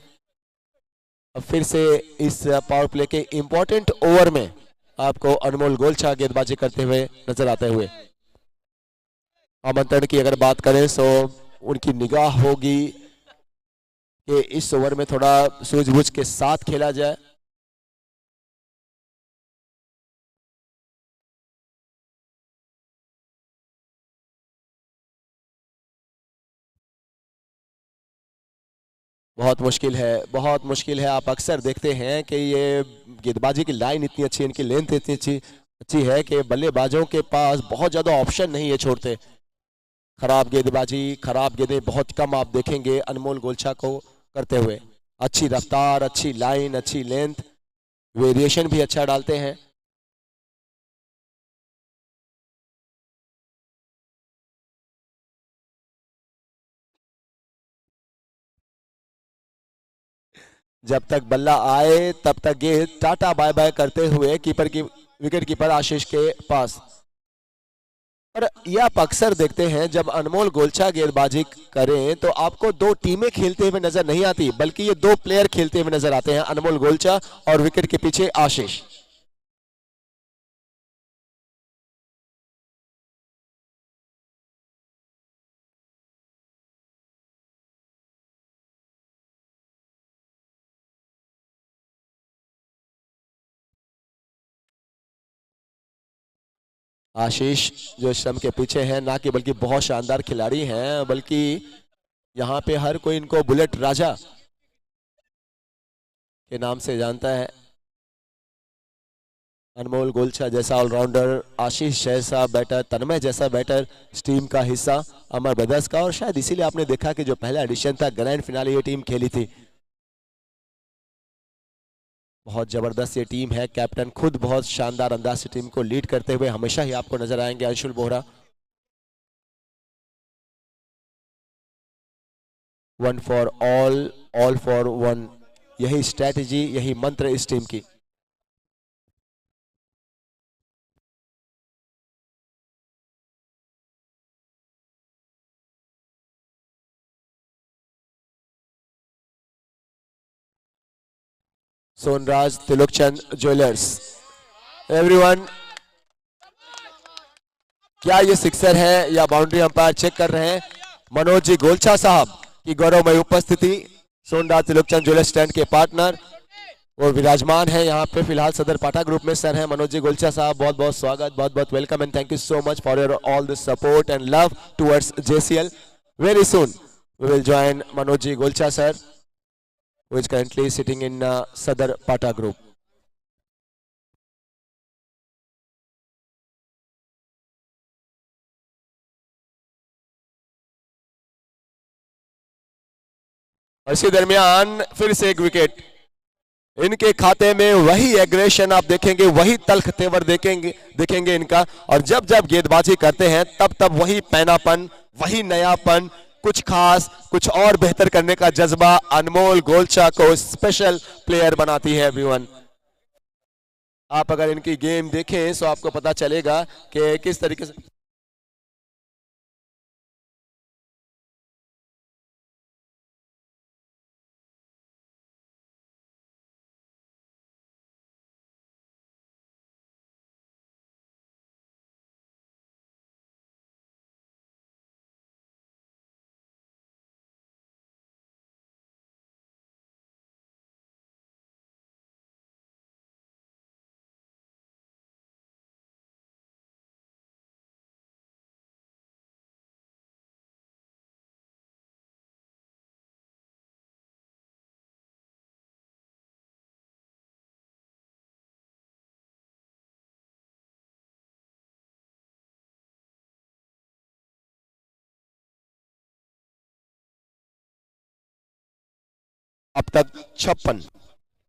[SPEAKER 2] अब फिर से इस पावर प्ले के इंपॉर्टेंट ओवर में आपको अनमोल गोलछा गेंदबाजी करते हुए नजर आते हुए। आमंत्रण की अगर बात करें तो उनकी निगाह होगी कि इस ओवर में थोड़ा सूझबूझ के साथ खेला जाए। बहुत मुश्किल है। आप अक्सर देखते हैं कि ये गेंदबाजी की लाइन इतनी अच्छी, इनकी लेंथ इतनी अच्छी है कि बल्लेबाजों के पास बहुत ज्यादा ऑप्शन नहीं है छोड़ते। खराब गेंदें बहुत कम आप देखेंगे अनमोल गोलछा को करते हुए। अच्छी रफ्तार, अच्छी लाइन, अच्छी लेंथ, वेरिएशन भी अच्छा डालते हैं। जब तक बल्ला आए तब तक गेंद टाटा बाय बाय करते हुए विकेट कीपर आशीष के पास। और ये आप अक्सर देखते हैं जब अनमोल गोलछा गेंदबाजी करें तो आपको 2 टीमें खेलते हुए नजर नहीं आती, बल्कि ये 2 प्लेयर खेलते हुए नजर आते हैं, अनमोल गोलछा और विकेट के पीछे आशीष। आशीष जो श्रम के पीछे हैं, ना कि बल्कि बहुत शानदार खिलाड़ी हैं, बल्कि यहाँ पे हर कोई इनको बुलेट राजा के नाम से जानता है। अनमोल गोलछा जैसा ऑलराउंडर, आशीष जैसा बैटर, तन्मय जैसा बैटर इस टीम का हिस्सा अमर ब्रदर्स का, और शायद इसीलिए आपने देखा कि जो पहला एडिशन था ग्रैंड फिनाले ये टीम खेली थी। बहुत जबरदस्त ये टीम है। कैप्टन खुद बहुत शानदार अंदाज से टीम को लीड करते हुए हमेशा ही आपको नजर आएंगे, Anshul Bohra. 1 for all for 1, यही स्ट्रैटेजी, यही मंत्र इस टीम की। सोनराज तिलुकचंद ज्वेलर्स। एवरीवन, क्या ये सिक्सर है या बाउंड्री? अंपायर चेक कर रहे हैं। मनोज जी गोलछा साहब की गौरवमय उपस्थिति सोनराज त्रिलोकचंद ज्वेलर्स स्टैंड के पार्टनर वो विराजमान है यहाँ पे फिलहाल सदर पाटा ग्रुप में सर है मनोज जी गोलचा साहब, बहुत बहुत स्वागत, बहुत बहुत welcome and thank you so much for your all the support and love towards JCL. Very soon we will join Manoj ji Golcha sir who is currently sitting in Sadar Pata group. और इसी दरमियान फिर से एक विकेट इनके खाते में, वही एग्रेशन आप देखेंगे, वही तल्ख तेवर देखेंगे इनका, और जब जब गेंदबाजी करते हैं तब तब वही पैनापन, वही नयापन, कुछ खास, कुछ और बेहतर करने का जज्बा अनमोल गोलचा को स्पेशल प्लेयर बनाती है एवरीवन. आप अगर इनकी गेम देखें तो आपको पता चलेगा कि किस तरीके से अब तक 56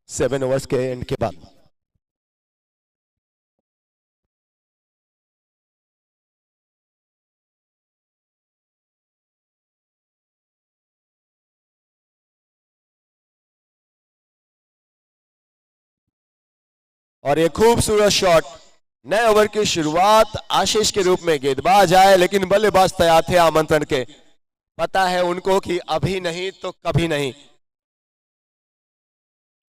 [SPEAKER 2] 7 ओवर्स के एंड के बाद. और ये खूबसूरत शॉट, नए ओवर की शुरुआत आशीष के रूप में गेंदबाज आए, लेकिन बल्लेबाज तैयार थे आमंत्रण के. पता है उनको कि अभी नहीं तो कभी नहीं.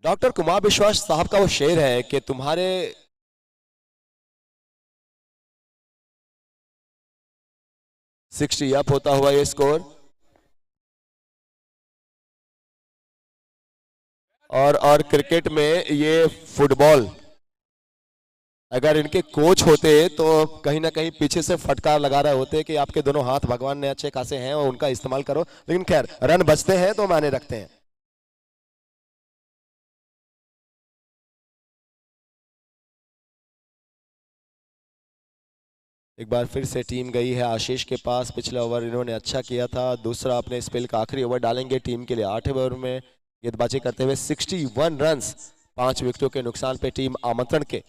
[SPEAKER 2] डॉक्टर कुमार विश्वास साहब का वो शेर है कि तुम्हारे अप होता हुआ ये स्कोर, और क्रिकेट में ये फुटबॉल, अगर इनके कोच होते तो कहीं ना कहीं पीछे से फटकार लगा रहे होते कि आपके दोनों हाथ भगवान ने अच्छे खासे हैं और उनका इस्तेमाल करो, लेकिन खैर रन बचते हैं तो माने रखते हैं. एक बार फिर से टीम गई है आशीष के पास. पिछला ओवर इन्होंने अच्छा किया था, दूसरा अपने स्पेल का आखिरी ओवर डालेंगे टीम के लिए. 8वें ओवर में गेंदबाजी करते हुए 61 रन्स, 5 विकेटों के नुकसान पे टीम आमंत्रण के.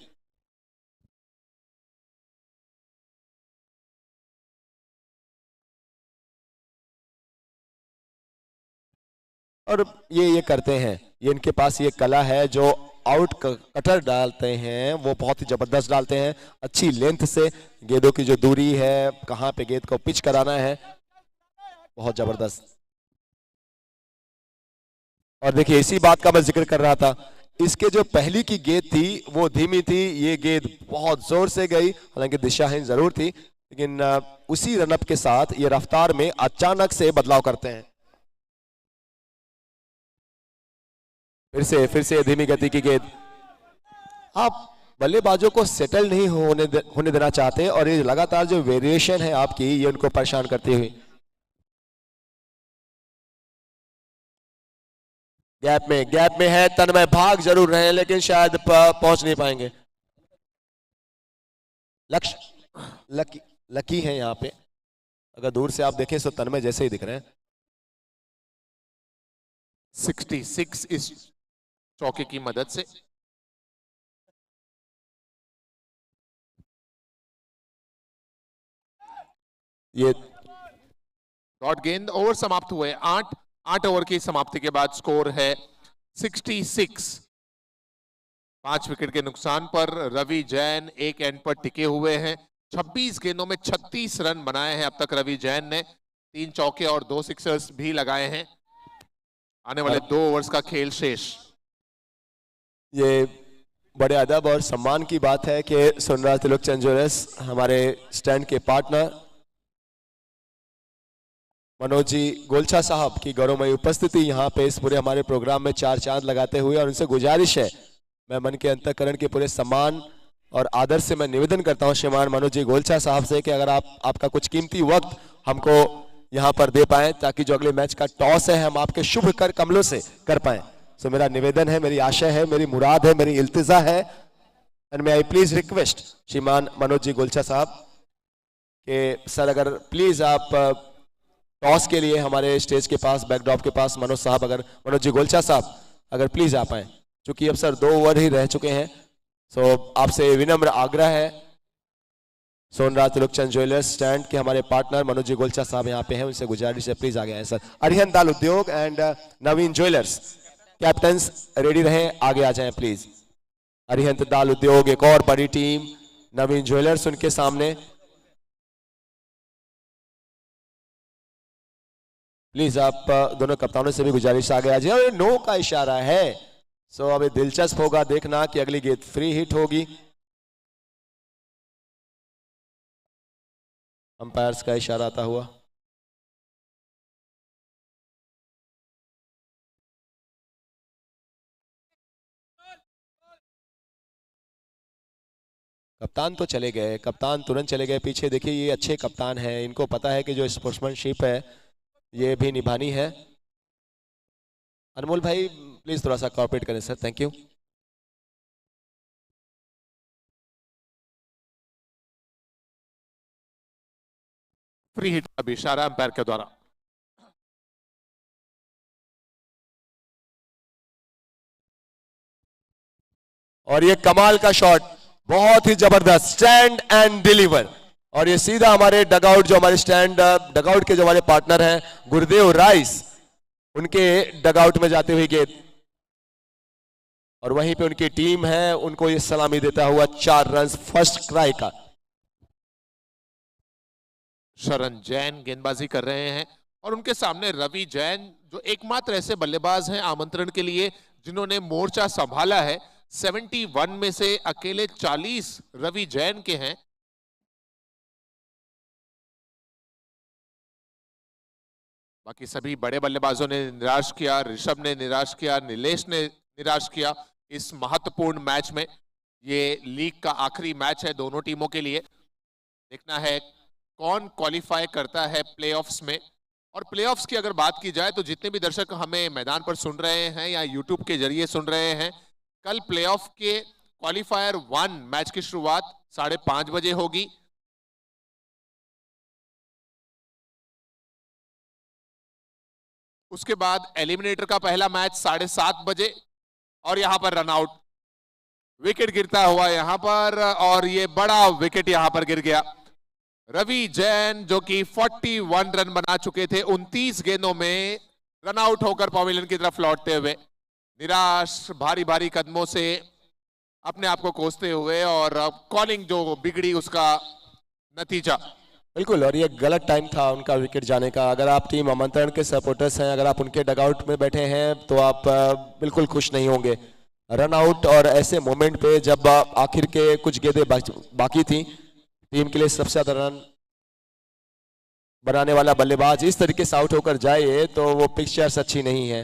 [SPEAKER 2] और ये करते हैं, ये इनके पास ये कला है, जो आउट कटर डालते हैं वो बहुत ही जबरदस्त डालते हैं, अच्छी लेंथ से. गेंदों की जो दूरी है, कहां पे गेंद को पिच कराना है, बहुत जबरदस्त. और देखिए इसी बात का मैं जिक्र कर रहा था, इसके जो पहली की गेंद थी वो धीमी थी, ये गेंद बहुत जोर से गई, हालांकि दिशाहीन जरूर थी, लेकिन उसी रनअप के साथ ये रफ्तार में अचानक से बदलाव करते हैं. फिर से धीमी गति की गेंद. आप बल्लेबाजों को सेटल नहीं होने देना चाहते, और ये लगातार जो वेरिएशन है आपकी, ये उनको परेशान करती हुई. गैप में है तन्मय, भाग जरूर रहे हैं लेकिन शायद पहुंच नहीं पाएंगे. लक्ष्य लकी है यहाँ पे, अगर दूर से आप देखें तो तन्मय जैसे ही दिख रहे हैं.
[SPEAKER 1] 66 इस चौके की मदद से.
[SPEAKER 2] ये
[SPEAKER 1] डॉट गेंद. ओवर समाप्त हुए 8 ओवर की समाप्ति के बाद स्कोर है 66. 5 विकेट के नुकसान पर रवि जैन एक एंड पर टिके हुए हैं. 26 गेंदों में 36 रन बनाए हैं अब तक रवि जैन ने. 3 चौके और 2 सिक्सर्स भी लगाए हैं. आने वाले 2 ओवर्स का खेल शेष.
[SPEAKER 2] ये बड़े अदब और सम्मान की बात है कि सोनराज त्रिलोकचंद ज्वेलर्स हमारे स्टैंड के पार्टनर मनोज जी गोलछा साहब की गौरवमयी उपस्थिति यहाँ पे इस पूरे हमारे प्रोग्राम में चार चांद लगाते हुए, और उनसे गुजारिश है, मैं मन के अंतःकरण के पूरे सम्मान और आदर से मैं निवेदन करता हूँ श्रीमान मनोज जी गोलछा साहब से कि अगर आपका कुछ कीमती वक्त हमको यहाँ पर दे पाएं ताकि जो अगले मैच का टॉस है हम आपके शुभ कर कमलों से कर पाएं। सो मेरा निवेदन है, मेरी आशा है, मेरी मुराद है, मेरी इल्तिजा है, and may I please request श्रीमान मनोज जी गोलछा साहब कि सर अगर प्लीज आप टॉस के लिए हमारे स्टेज के पास बैकड्रॉप के पास मनोज जी गोलछा साहब अगर प्लीज आ पाए, क्योंकि अब सर 2 ओवर ही रह चुके हैं। सो आपसे विनम्र आग्रह है, सोनराज त्रिलोकचंद ज्वेलर्स स्टैंड के हमारे पार्टनर मनोज जी गोलछा साहब यहाँ पे हैं, उनसे गुजारिश है प्लीज आ गए हैं सर। अरिहंत दाल उद्योग and Naveen jewellers captains ready रहें, आगे आ जाएं प्लीज। अरिहंत दाल उद्योग एक और बड़ी टीम, नवीन ज्वेलर्स उनके सामने, प्लीज आप दोनों कप्तानों से भी गुजारिश आगे आ जाए। नो का इशारा है, सो अभी दिलचस्प होगा देखना कि अगली गेंद फ्री हिट होगी। अंपायर्स का इशारा आता हुआ। कप्तान तो चले गए, कप्तान तुरंत चले गए पीछे। देखिए ये अच्छे कप्तान हैं, इनको पता है कि जो स्पोर्ट्समैनशिप है ये भी निभानी है। अनमोल भाई प्लीज थोड़ा सा कॉर्पोरेट करें sir, thank you.
[SPEAKER 1] Free hit का भी इशारा अंपायर के द्वारा।
[SPEAKER 2] और ये कमाल का शॉट, बहुत ही जबरदस्त, स्टैंड एंड डिलीवर, और ये सीधा हमारे डगआउट, जो हमारे स्टैंड डगआउट के जो हमारे पार्टनर हैं गुरुदेव राइस, उनके डगआउट में जाते हुए गेंद, और वहीं पे उनकी टीम है, उनको ये सलामी देता हुआ 4 रन फर्स्ट ट्राई का।
[SPEAKER 1] शरण जैन गेंदबाजी कर रहे हैं और उनके सामने रवि जैन जो एकमात्र ऐसे बल्लेबाज हैं आमंत्रण के लिए जिन्होंने मोर्चा संभाला है। 71 में से अकेले 40 रवि जैन के हैं। बाकी सभी बड़े बल्लेबाजों ने निराश किया, ऋषभ ने निराश किया, नीलेश ने निराश किया इस महत्वपूर्ण मैच में। ये लीग का आखिरी मैच है दोनों टीमों के लिए। देखना है कौन क्वालिफाई करता है प्लेऑफ्स में। और प्लेऑफ्स की अगर बात की जाए तो जितने भी दर्शक हमें मैदान पर सुन रहे हैं या यूट्यूब के जरिए सुन रहे हैं, कल प्लेऑफ के क्वालिफायर 1 मैच की शुरुआत 5:30 बजे होगी। उसके बाद एलिमिनेटर का पहला मैच 7:30 बजे, और यहां पर रनआउट विकेट गिरता हुआ यहां पर, और ये बड़ा विकेट यहां पर गिर गया। रवि जैन जो कि 41 रन बना चुके थे 29 गेंदों में, रन आउट होकर पवेलियन की तरफ लौटते हुए निराश, भारी भारी कदमों से अपने आप को कोसते हुए, और कॉलिंग जो बिगड़ी उसका नतीजा।
[SPEAKER 2] बिल्कुल, और ये गलत टाइम था उनका विकेट जाने का। अगर आप टीम आमंत्रण के सपोर्टर्स हैं, अगर आप उनके डगआउट में बैठे हैं तो आप बिल्कुल खुश नहीं होंगे। रन आउट और ऐसे मोमेंट पे जब आखिर के कुछ गेंदें बाकी थी, टीम के लिए सबसे ज्यादा रन बनाने वाला बल्लेबाज इस तरीके से आउट होकर जाए तो वो पिक्चर्स अच्छी नहीं है।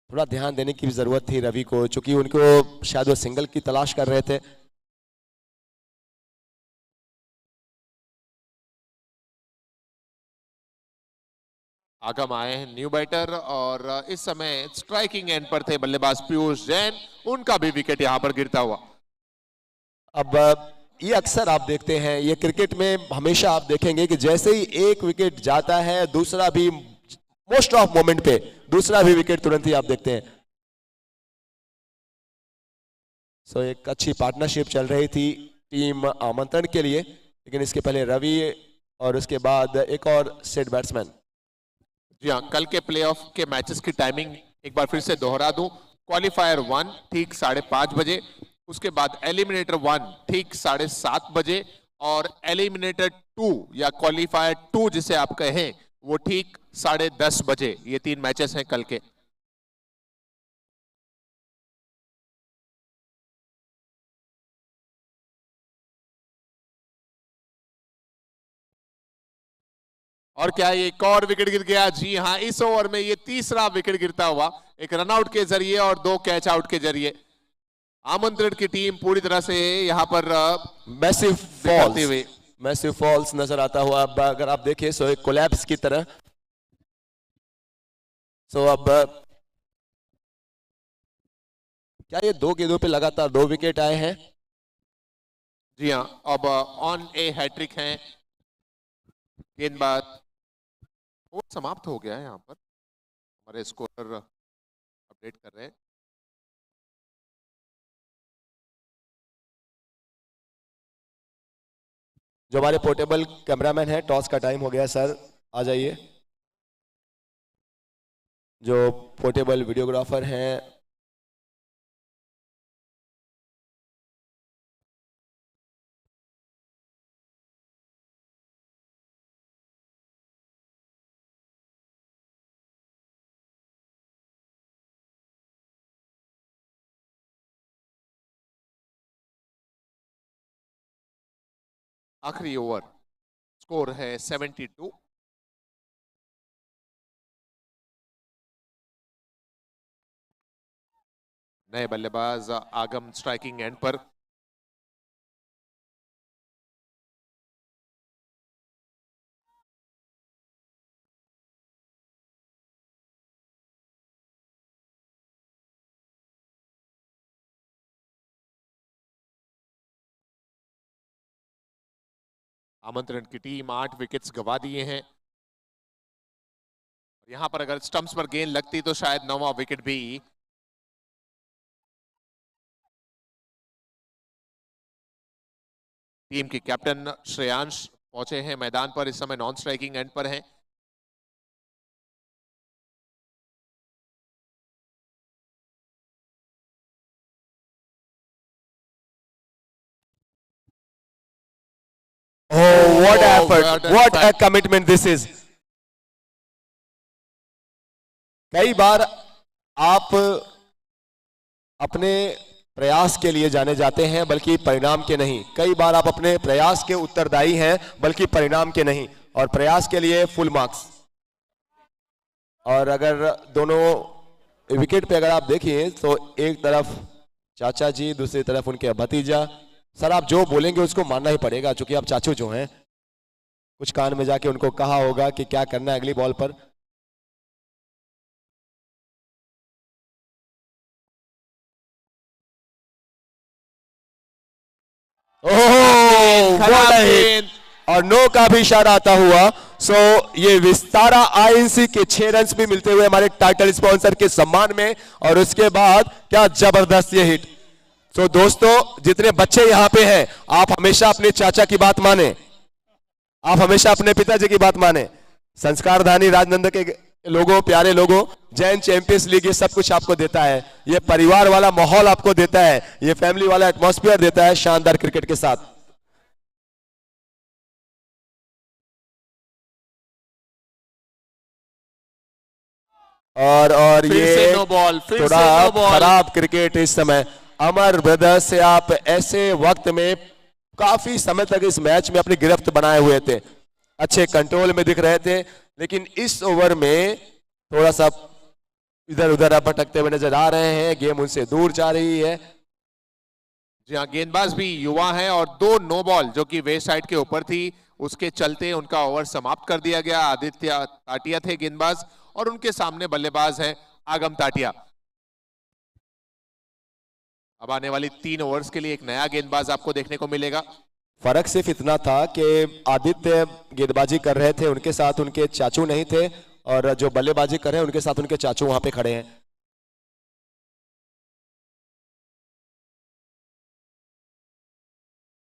[SPEAKER 2] थोड़ा ध्यान देने की भी जरूरत थी रवि को, क्योंकि उनको शायद वो सिंगल की तलाश कर रहे थे।
[SPEAKER 1] आगम आए हैं न्यू बैटर, और इस समय स्ट्राइकिंग एंड पर थे बल्लेबाज पीयूष जैन, उनका भी विकेट यहां पर गिरता हुआ।
[SPEAKER 2] अब ये अक्सर आप देखते हैं, ये क्रिकेट में हमेशा आप देखेंगे कि जैसे ही एक विकेट जाता है दूसरा भी, मोस्ट ऑफ मोमेंट पे दूसरा भी विकेट तुरंत ही आप देखते हैं। सो एक अच्छी पार्टनरशिप चल रही थी टीम आमंत्रण के लिए, लेकिन इसके पहले रवि और उसके बाद एक और सेट बैट्समैन।
[SPEAKER 1] जी हाँ, कल के प्लेऑफ के मैचेस की टाइमिंग एक बार फिर से दोहरा दूं। क्वालिफायर 1 ठीक 5:30 बजे, उसके बाद एलिमिनेटर 1 ठीक 7:30 बजे, और एलिमिनेटर 2 या क्वालिफायर 2 जिसे आप कहें वो ठीक 10:30 बजे। ये 3 मैचेस हैं कल के। और क्या ये एक और विकेट गिर गया? जी हाँ, इस ओवर में ये तीसरा विकेट गिरता हुआ, एक रनआउट के जरिए और 2 कैच आउट के जरिए। आमंत्रण की टीम पूरी तरह से यहाँ पर
[SPEAKER 2] मैसिव फॉल्स नजर आता हुआ। अब अगर आप देखें सो एक कोलैप्स की तरह। सो अब क्या ये 2 गेंदों पे लगातार 2 विकेट आए हैं?
[SPEAKER 1] जी हाँ, अब ऑन ए हैट्रिक है गेंदबाज। और समाप्त हो गया है यहाँ पर, हमारे स्कोर अपडेट कर रहे हैं।
[SPEAKER 2] जो हमारे पोर्टेबल कैमरामैन है, टॉस का टाइम हो गया सर, आ जाइए। जो पोर्टेबल वीडियोग्राफर हैं,
[SPEAKER 1] आखिरी ओवर, स्कोर है 72। नए बल्लेबाज आगम स्ट्राइकिंग एंड पर। आमंत्रण की टीम 8 विकेट्स गवा दिए हैं। यहां पर अगर स्टंप्स पर गेंद लगती तो शायद 9वां विकेट भी। टीम के कैप्टन श्रेयांश पहुंचे हैं मैदान पर, इस समय नॉन स्ट्राइकिंग एंड पर हैं।
[SPEAKER 2] Oh, what effort! What a commitment this is! कई बार आप अपने प्रयास के लिए जाने जाते हैं बल्कि परिणाम के नहीं। कई बार आप अपने प्रयास के उत्तरदायी हैं बल्कि परिणाम के नहीं, और प्रयास के लिए फुल मार्क्स। और अगर दोनों विकेट पे अगर आप देखिए तो एक तरफ चाचा जी, दूसरी तरफ उनके भतीजा। सर आप जो बोलेंगे उसको मानना ही पड़ेगा, क्योंकि आप चाचू जो हैं। कुछ कान में जाके उनको कहा होगा कि क्या करना है अगली बॉल पर। और नो का भी इशारा आता हुआ। सो ये विस्तारा आईएनसी के 6 रन भी मिलते हुए हमारे टाइटल स्पॉन्सर के सम्मान में, और उसके बाद क्या जबरदस्त ये हिट। तो दोस्तों, जितने बच्चे यहां पे हैं, आप हमेशा अपने चाचा की बात माने, आप हमेशा अपने पिताजी की बात माने। संस्कारधानी राजनंद के लोगों, प्यारे लोगों, जैन चैंपियंस लीग ये सब कुछ आपको देता है। ये परिवार वाला माहौल आपको देता है, ये फैमिली वाला एटमॉस्फेयर देता है शानदार क्रिकेट के साथ। और ये
[SPEAKER 1] नो बॉल,
[SPEAKER 2] थोड़ा खराब क्रिकेट इस समय। अमर ब्रदर्स से आप ऐसे वक्त में काफी समय तक इस मैच में अपनी गिरफ्त बनाए हुए थे, अच्छे कंट्रोल में दिख रहे थे, लेकिन इस ओवर में थोड़ा सा इधर उधर भटकते हुए नजर आ रहे हैं। गेम उनसे दूर जा रही है।
[SPEAKER 1] जी हाँ, गेंदबाज भी युवा है और 2 नो बॉल जो कि वेस्ट साइड के ऊपर थी, उसके चलते उनका ओवर समाप्त कर दिया गया। आदित्य ताटिया थे गेंदबाज और उनके सामने बल्लेबाज हैं आगम ताटिया। अब आने वाली 3 ओवर्स के लिए एक नया गेंदबाज आपको देखने को मिलेगा।
[SPEAKER 2] फर्क सिर्फ इतना था कि आदित्य गेंदबाजी कर रहे थे, उनके साथ उनके चाचू नहीं थे, और जो बल्लेबाजी कर रहे हैं उनके साथ उनके चाचू वहां पे खड़े हैं।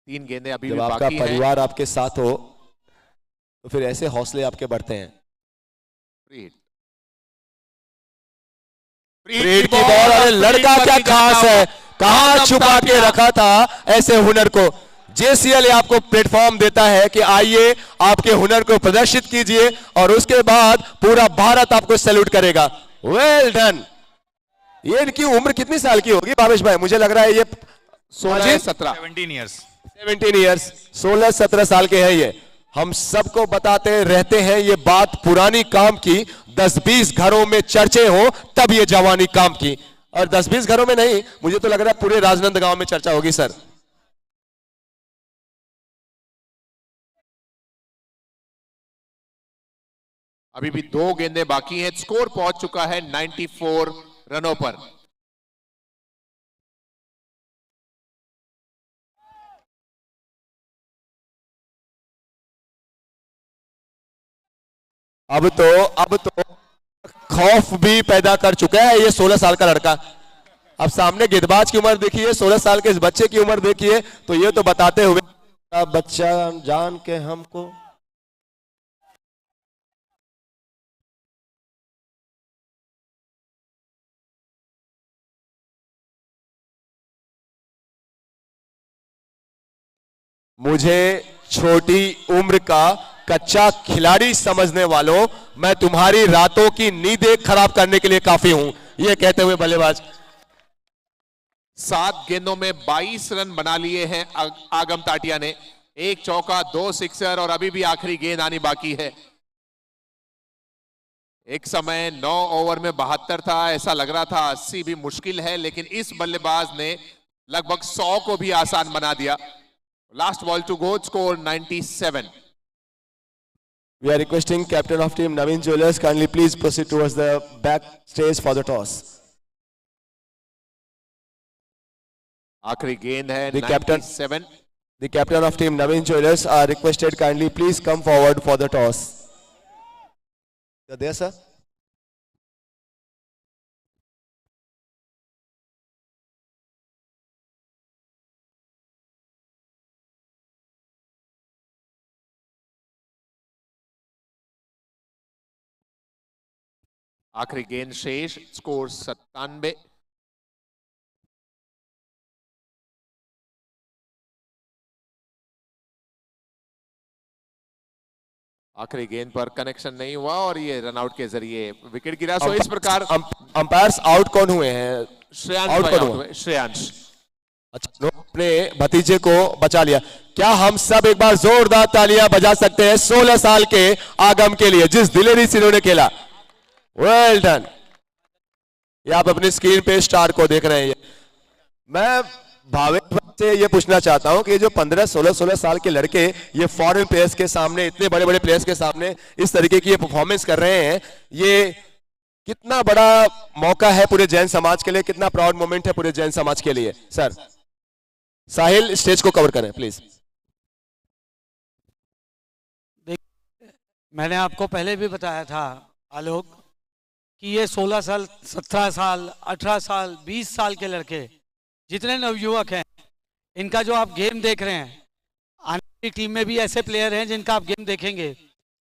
[SPEAKER 1] तीन गेंदें अभी
[SPEAKER 2] जब
[SPEAKER 1] भी
[SPEAKER 2] आपका
[SPEAKER 1] बाकी हैं।
[SPEAKER 2] परिवार आपके साथ हो तो फिर ऐसे हौसले आपके बढ़ते हैं।
[SPEAKER 1] फ्रीड
[SPEAKER 2] की बॉल, अरे लड़का क्या खास है, कहां छुपा के रखा था ऐसे हुनर को। जेसीएल आपको प्लेटफॉर्म देता है कि आइए आपके हुनर को प्रदर्शित कीजिए, और उसके बाद पूरा भारत आपको सैल्यूट करेगा। Well done. ये इनकी उम्र कितनी साल की होगी भावेश भाई? मुझे लग रहा है ये
[SPEAKER 1] 16-17
[SPEAKER 4] 17 ईयर्स
[SPEAKER 2] 17 ईयर्स, 16-17 साल के हैं ये। हम सबको बताते रहते हैं ये बात पुरानी काम की, 10-20 घरों में चर्चे हो तब ये जवानी काम की, और 10-20 घरों में नहीं, मुझे तो लग रहा है पूरे राजनांदगांव में चर्चा होगी सर।
[SPEAKER 1] अभी भी 2 गेंदें बाकी हैं, स्कोर पहुंच चुका है 94 रनों पर।
[SPEAKER 2] अब तो खौफ भी पैदा कर चुका है ये 16 साल का लड़का। अब सामने गेंदबाज की उम्र देखिए, 16 साल के इस बच्चे की उम्र देखिए, तो ये तो बताते हुए बच्चा जान के हमको मुझे छोटी उम्र का कच्चा खिलाड़ी समझने वालों, मैं तुम्हारी रातों की नींदें खराब करने के लिए काफी हूं, ये कहते हुए बल्लेबाज
[SPEAKER 1] 7 गेंदों में 22 रन बना लिए हैं आगम टाटिया ने, 1 चौका 2 सिक्सर और अभी भी आखिरी गेंद आनी बाकी है। एक समय 9 ओवर में 72 था, ऐसा लग रहा था 80 भी मुश्किल है, लेकिन इस बल्लेबाज ने लगभग 100 को भी आसान बना दिया। Last ball to go, score 97।
[SPEAKER 2] We are requesting captain of team Naveen Jewellers kindly please proceed towards the back stage for the toss.
[SPEAKER 1] आखिरी गेंद है
[SPEAKER 2] The captain-
[SPEAKER 1] 97।
[SPEAKER 2] The captain of team Naveen Jewellers are requested kindly please come forward for the toss. You are there, sir?
[SPEAKER 1] आखिरी गेंद शेष, score 97। आखिरी गेंद पर connection नहीं हुआ और ये रनआउट के जरिए विकेट गिरा। सो इस प्रकार
[SPEAKER 2] अंपायर्स आउट कौन हुए हैं?
[SPEAKER 1] श्रेयांश
[SPEAKER 2] आउट
[SPEAKER 1] भाई
[SPEAKER 2] कौन
[SPEAKER 1] आउट
[SPEAKER 2] हुआ?
[SPEAKER 1] हुए, श्रेयांश।
[SPEAKER 2] अच्छा, अपने भतीजे को बचा लिया। क्या हम सब एक बार जोरदार तालियां बजा सकते हैं 16 साल के आगम के लिए, जिस दिलेरी से इन्होंने खेला। Well done. ये आप अपनी स्क्रीन पे स्टार को देख रहे हैं। मैं भावेश से ये पूछना चाहता हूं कि जो 15, 16 साल के लड़के ये फॉरेन प्लेयर्स के सामने, इतने बड़े बड़े प्लेयर्स के सामने इस तरीके की ये परफॉर्मेंस कर रहे हैं, ये कितना बड़ा मौका है पूरे जैन समाज के लिए, कितना प्राउड मोमेंट है पूरे जैन समाज के लिए। सर साहिल स्टेज को कवर करें प्लीज।
[SPEAKER 8] मैंने आपको पहले भी बताया था आलोक कि ये 16 साल, 17 साल, 18 साल, 20 साल के लड़के जितने नवयुवक हैं, इनका जो आप गेम देख रहे हैं, आने वाली टीम में भी ऐसे प्लेयर हैं जिनका आप गेम देखेंगे।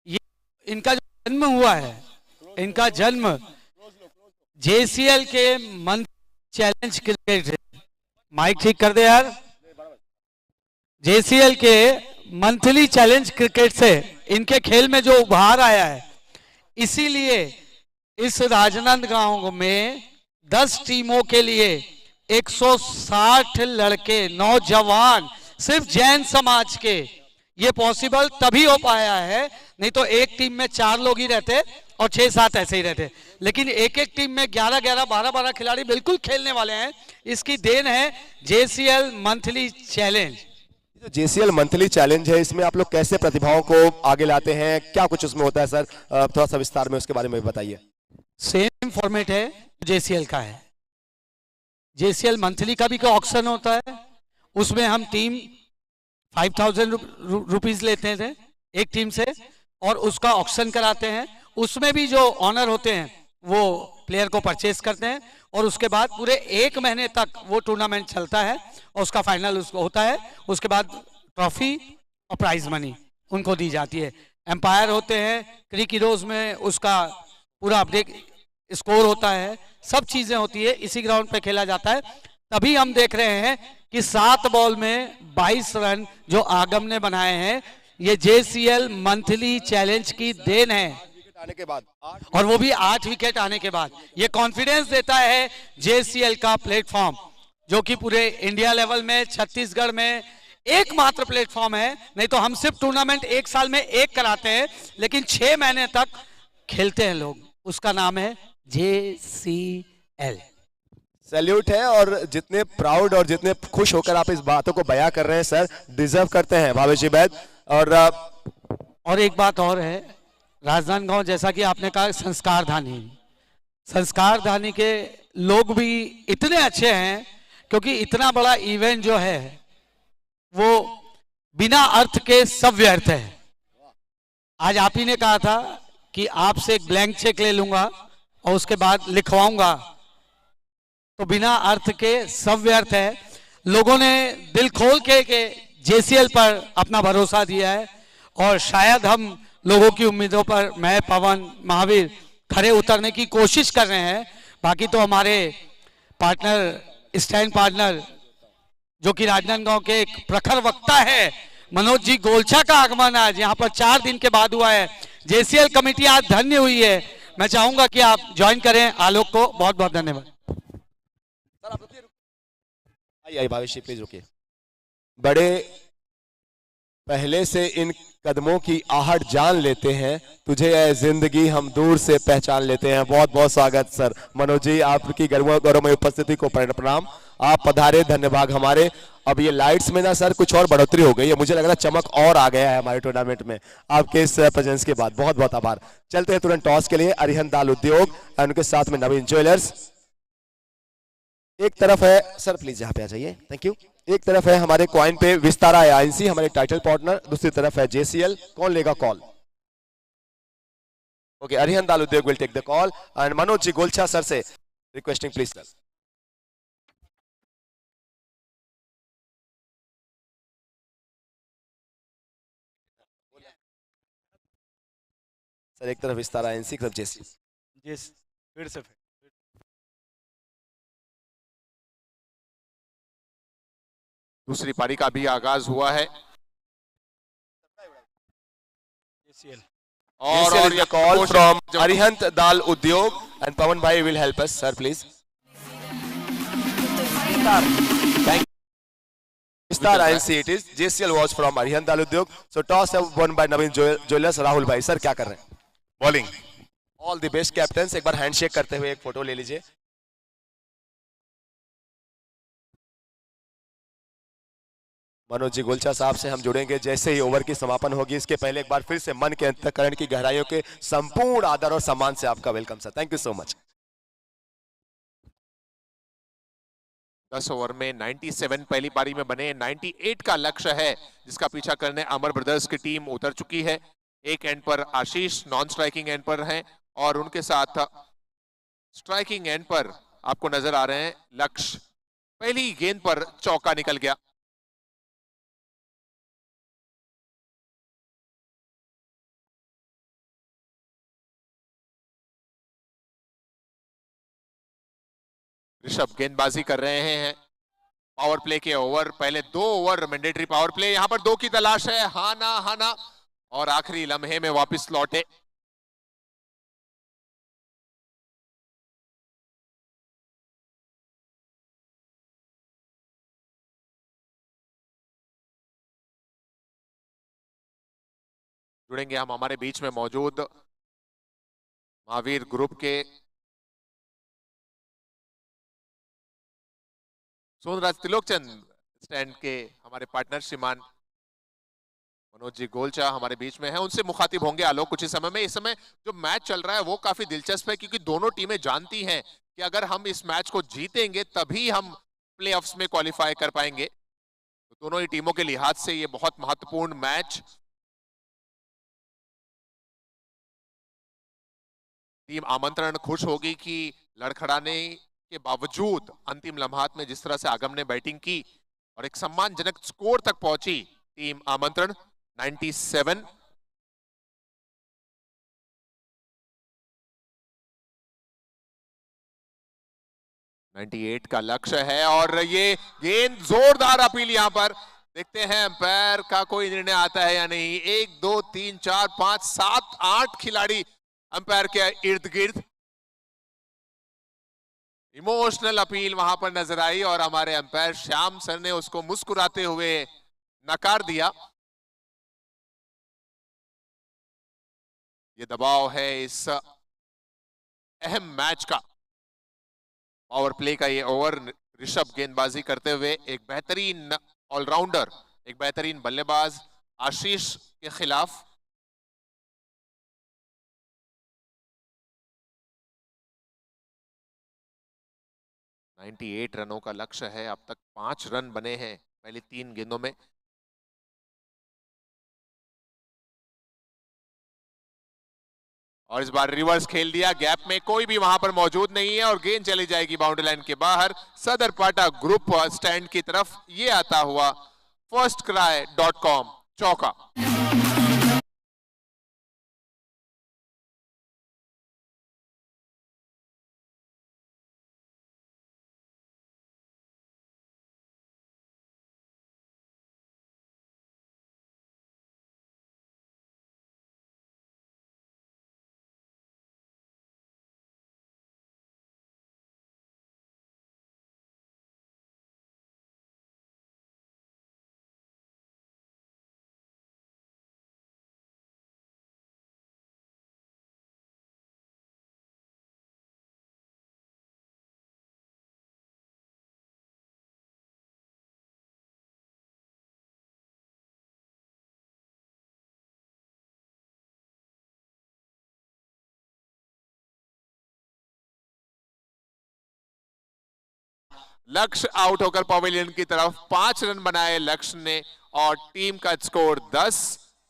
[SPEAKER 8] ये इनका जो जन्म हुआ है, इनका जन्म JCL के मंथ चैलेंज क्रिकेट है। माइक ठीक कर दे यार। JCL के मंथली चैलेंज क्रिकेट से इनके खेल में जो उभार आया है, इसीलिए इस राजनांदगांव में 10 टीमों के लिए 160 लड़के नौजवान सिर्फ जैन समाज के, ये पॉसिबल तभी हो पाया है, नहीं तो एक टीम में 4 लोग ही रहते और 6-7 ऐसे ही रहते, लेकिन एक एक टीम में 11-11, 12-12 खिलाड़ी बिल्कुल खेलने वाले हैं। इसकी देन है JCL मंथली चैलेंज।
[SPEAKER 2] जो JCL मंथली चैलेंज है, इसमें आप लोग कैसे प्रतिभाओं को आगे लाते हैं, क्या कुछ उसमें होता है सर? थोड़ा सा विस्तार में उसके बारे में बताइए।
[SPEAKER 8] सेम फॉर्मेट है JCL का है। JCL मंथली का भी ऑक्शन होता है, उसमें हम टीम 5000 रुपीज लेते थे एक टीम से और उसका ऑक्शन कराते हैं। उसमें भी जो ऑनर होते हैं वो प्लेयर को परचेज करते हैं और उसके बाद पूरे 1 महीने तक वो टूर्नामेंट चलता है और उसका फाइनल उसको होता है। उसके बाद ट्रॉफी और प्राइज मनी उनको दी जाती है। एम्पायर होते हैं, क्रिक हीरोज में उसका पूरा अपडेट स्कोर होता है, सब चीजें होती है, इसी ग्राउंड पे खेला जाता है। तभी हम देख रहे हैं कि 7 बॉल में 22 रन जो आगम ने बनाए हैं, ये JCL मंथली चैलेंज की देन है।
[SPEAKER 2] आने के बाद
[SPEAKER 8] और वो भी 8 विकेट आने के बाद ये कॉन्फिडेंस देता है JCL का प्लेटफॉर्म, जो कि पूरे इंडिया लेवल में, छत्तीसगढ़ में एकमात्र प्लेटफॉर्म है, नहीं तो हम सिर्फ टूर्नामेंट एक साल में एक कराते हैं, लेकिन 6 महीने तक खेलते हैं लोग। उसका नाम है JCL।
[SPEAKER 2] सैल्यूट है, और जितने प्राउड और जितने खुश होकर आप इस बातों को बयां कर रहे हैं सर, डिजर्व करते हैं भावेश जी बैद।
[SPEAKER 8] और एक बात और है, राजनांदगांव जैसा कि आपने कहा संस्कारधानी के लोग भी इतने अच्छे हैं, क्योंकि इतना बड़ा इवेंट जो है वो बिना अर्थ के सब व्यर्थ है। आज आप ही ने कहा था कि आपसे एक ब्लैंक चेक ले लूंगा और उसके बाद लिखवाऊंगा, तो बिना अर्थ के सब व्यर्थ है। लोगों ने दिल खोल के JCL पर अपना भरोसा दिया है, और शायद हम लोगों की उम्मीदों पर मैं, पवन, महावीर खड़े उतरने की कोशिश कर रहे हैं। बाकी तो हमारे पार्टनर, स्टैंड पार्टनर, जो कि राजनांदगांव के एक प्रखर वक्ता है, मनोज जी गोलछा का आगमन आज यहाँ पर 4 दिन के बाद हुआ है। JCL कमेटी आज धन्य हुई है। मैं चाहूंगा कि आप ज्वाइन करें आलोक को। बहुत बहुत धन्यवाद।
[SPEAKER 2] आइए भावेश जी प्लीज रुकिए। बड़े पहले से इन कदमों की आहट जान लेते हैं, तुझे ऐ जिंदगी हम दूर से पहचान लेते हैं। बहुत बहुत स्वागत सर मनोज जी, आपकी गौरवमय उपस्थिति को प्रणाम। आप पधारे, धन्यवाद हमारे। अब ये लाइट्स में ना सर कुछ और बढ़ोतरी हो गई है, मुझे लग रहा है चमक और आ गया है हमारे टूर्नामेंट में आपके इस प्रेजेंस के बाद। बहुत बहुत आभार। चलते हैं तुरंत टॉस के लिए। अरिहंत दाल उद्योग और उनके साथ में नवीन ज्वेलर्स। एक तरफ है सर, प्लीज यहाँ पे आ जाइए, थैंक यू। एक तरफ है हमारे कॉइन पे विस्तारा INC हमारे टाइटल पार्टनर, दूसरी तरफ है JCL। कौन लेगा call? Okay, Arihant Dal Udyog will take the call and Manoj ji Golchha sir से रिक्वेस्टिंग प्लीज सर। सर एक तरफ विस्तारा INC, एक तरफ JCL।
[SPEAKER 3] फिर से
[SPEAKER 1] दूसरी पारी का भी आगाज हुआ है
[SPEAKER 2] और ये कॉल फ्रॉम अरिहंत दाल उद्योग एंड पवन भाई will help us sir please. Star INC it is. JCL was from Arihant Dal Udyog. So toss won by Naveen Jewellers। Rahul भाई सर क्या कर रहे हैं?
[SPEAKER 4] Bowling.
[SPEAKER 2] All the best captain. एक बार हैंडशेक करते हुए एक फोटो ले लीजिए। मनोज जी गोलछा साहब से हम जुड़ेंगे जैसे ही ओवर की समापन होगी। इसके पहले एक बार फिर से मन के अंतःकरण की गहराइयों के संपूर्ण आदर और सम्मान से आपका welcome sir. Thank you so much.
[SPEAKER 1] 10 over में 97 पहली पारी में बने। 98 का लक्ष्य है जिसका पीछा करने अमर ब्रदर्स की टीम उतर चुकी है। एक एंड पर आशीष नॉन स्ट्राइकिंग एंड पर हैं और उनके साथ स्ट्राइकिंग एंड पर आपको नजर आ रहे हैं लक्ष्य। पहली गेंद पर चौका निकल गया। ऋषभ गेंदबाजी कर रहे हैं। पावर प्ले के ओवर, पहले 2 ओवर मैंडेटरी पावर प्ले, यहां पर 2 की तलाश है। हाना और आखिरी लम्हे में वापस लौटे। जुड़ेंगे हम हमारे बीच में मौजूद महावीर ग्रुप के सोनराज तिलोकचंद स्टैंड के हमारे पार्टनर श्रीमान मनोज जी गोलचा हमारे बीच में हैं। उनसे मुखातिब होंगे आलोक कुछ ही समय में। इस समय जो मैच चल रहा है वो काफी दिलचस्प है क्योंकि दोनों टीमें जानती हैं कि अगर हम इस मैच को जीतेंगे तभी हम प्लेऑफ्स में क्वालिफाई कर पाएंगे। तो दोनों ही टीमों के लिहाज से ये बहुत महत्वपूर्ण मैच। टीम आमंत्रण खुश होगी कि लड़खड़ाने के बावजूद अंतिम लम्हात में जिस तरह से आगम ने बैटिंग की और एक सम्मानजनक स्कोर तक पहुंची टीम आमंत्रण। 97 98 का लक्ष्य है और ये गेंद जोरदार अपील यहां पर देखते हैं अंपायर का कोई निर्णय आता है या नहीं। 1 2 3 4 5 7 8 खिलाड़ी अंपायर के इर्द गिर्द। इमोशनल अपील वहां पर नजर आई और हमारे अंपायर श्याम सर ने उसको मुस्कुराते हुए नकार दिया। ये दबाव है इस अहम मैच का। पावर प्ले का ये ओवर, ऋषभ गेंदबाजी करते हुए एक बेहतरीन ऑलराउंडर, एक बेहतरीन बल्लेबाज आशीष के खिलाफ। (98 रनों का लक्ष्य है। अब तक 5 रन बने हैं पहली 3 गेंदों में। और इस बार रिवर्स खेल दिया, गैप में कोई भी वहां पर मौजूद नहीं है और गेंद चली जाएगी बाउंड्री लाइन के बाहर। सदर पाटा ग्रुप स्टैंड की तरफ ये आता हुआ firstcry.com चौका। लक्ष्य आउट होकर पवेलियन की तरफ 5 रन बनाए लक्ष्य ने और टीम का स्कोर 10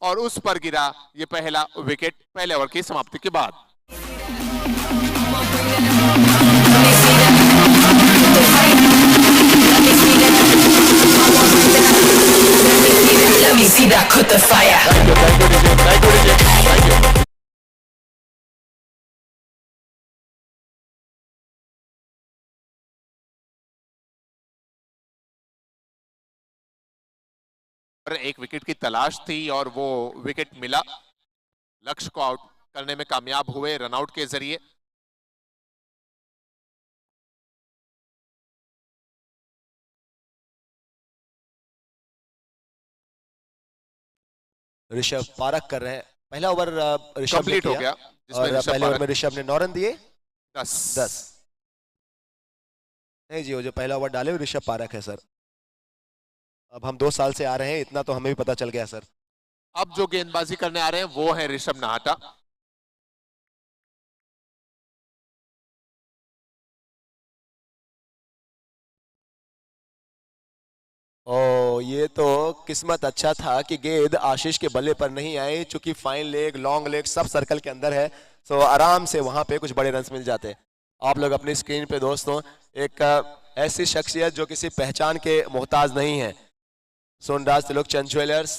[SPEAKER 1] और उस पर गिरा ये पहला विकेट पहले ओवर की समाप्ति के बाद।
[SPEAKER 9] Let me see that, put the fire.
[SPEAKER 1] एक विकेट की तलाश थी और वो विकेट मिला। लक्ष्य को आउट करने में कामयाब हुए रनआउट के जरिए।
[SPEAKER 2] ऋषभ पारक कर रहे हैं। पहला ओवर ऋषभ ने
[SPEAKER 1] कंप्लीट हो
[SPEAKER 2] किया
[SPEAKER 1] गया
[SPEAKER 2] और पहले ओवर में ऋषभ ने 9 रन दिए।
[SPEAKER 1] 10
[SPEAKER 2] नहीं जी, वो जो पहला ओवर डाले वो ऋषभ पारक है सर। अब हम 2 साल से आ रहे हैं, इतना तो हमें भी पता चल गया सर।
[SPEAKER 1] अब जो गेंदबाजी करने आ रहे हैं वो है ऋषभ नाहटा।
[SPEAKER 2] ओ, ये तो किस्मत अच्छा था कि गेंद आशीष के बल्ले पर नहीं आई, चूंकि फाइन लेग लॉन्ग लेग सब सर्कल के अंदर है, तो आराम से वहां पे कुछ बड़े रन्स मिल जाते। आप लोग अपनी स्क्रीन पे दोस्तों एक ऐसी शख्सियत जो किसी पहचान के मोहताज नहीं है, सोनराज त्रिलोकचंद ज्वेलर्स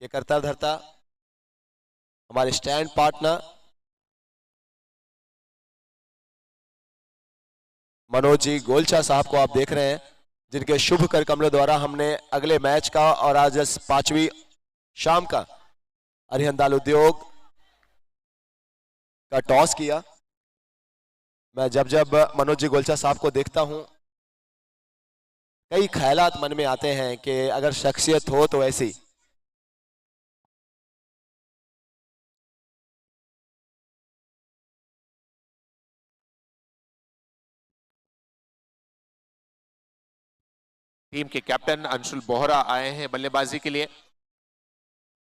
[SPEAKER 2] ये करता धरता हमारे स्टैंड पार्टनर मनोज जी गोलचा साहब को आप देख रहे हैं, जिनके शुभ कर कमलों द्वारा हमने अगले मैच का और आज 5वीं शाम का अरिहंताल उद्योग का टॉस किया। मैं जब जब मनोज जी गोलचा साहब को देखता हूं, कई ख्यालात मन में आते हैं कि अगर शख्सियत हो तो ऐसी।
[SPEAKER 1] टीम के कैप्टन अंशुल बोहरा आए हैं बल्लेबाजी के लिए।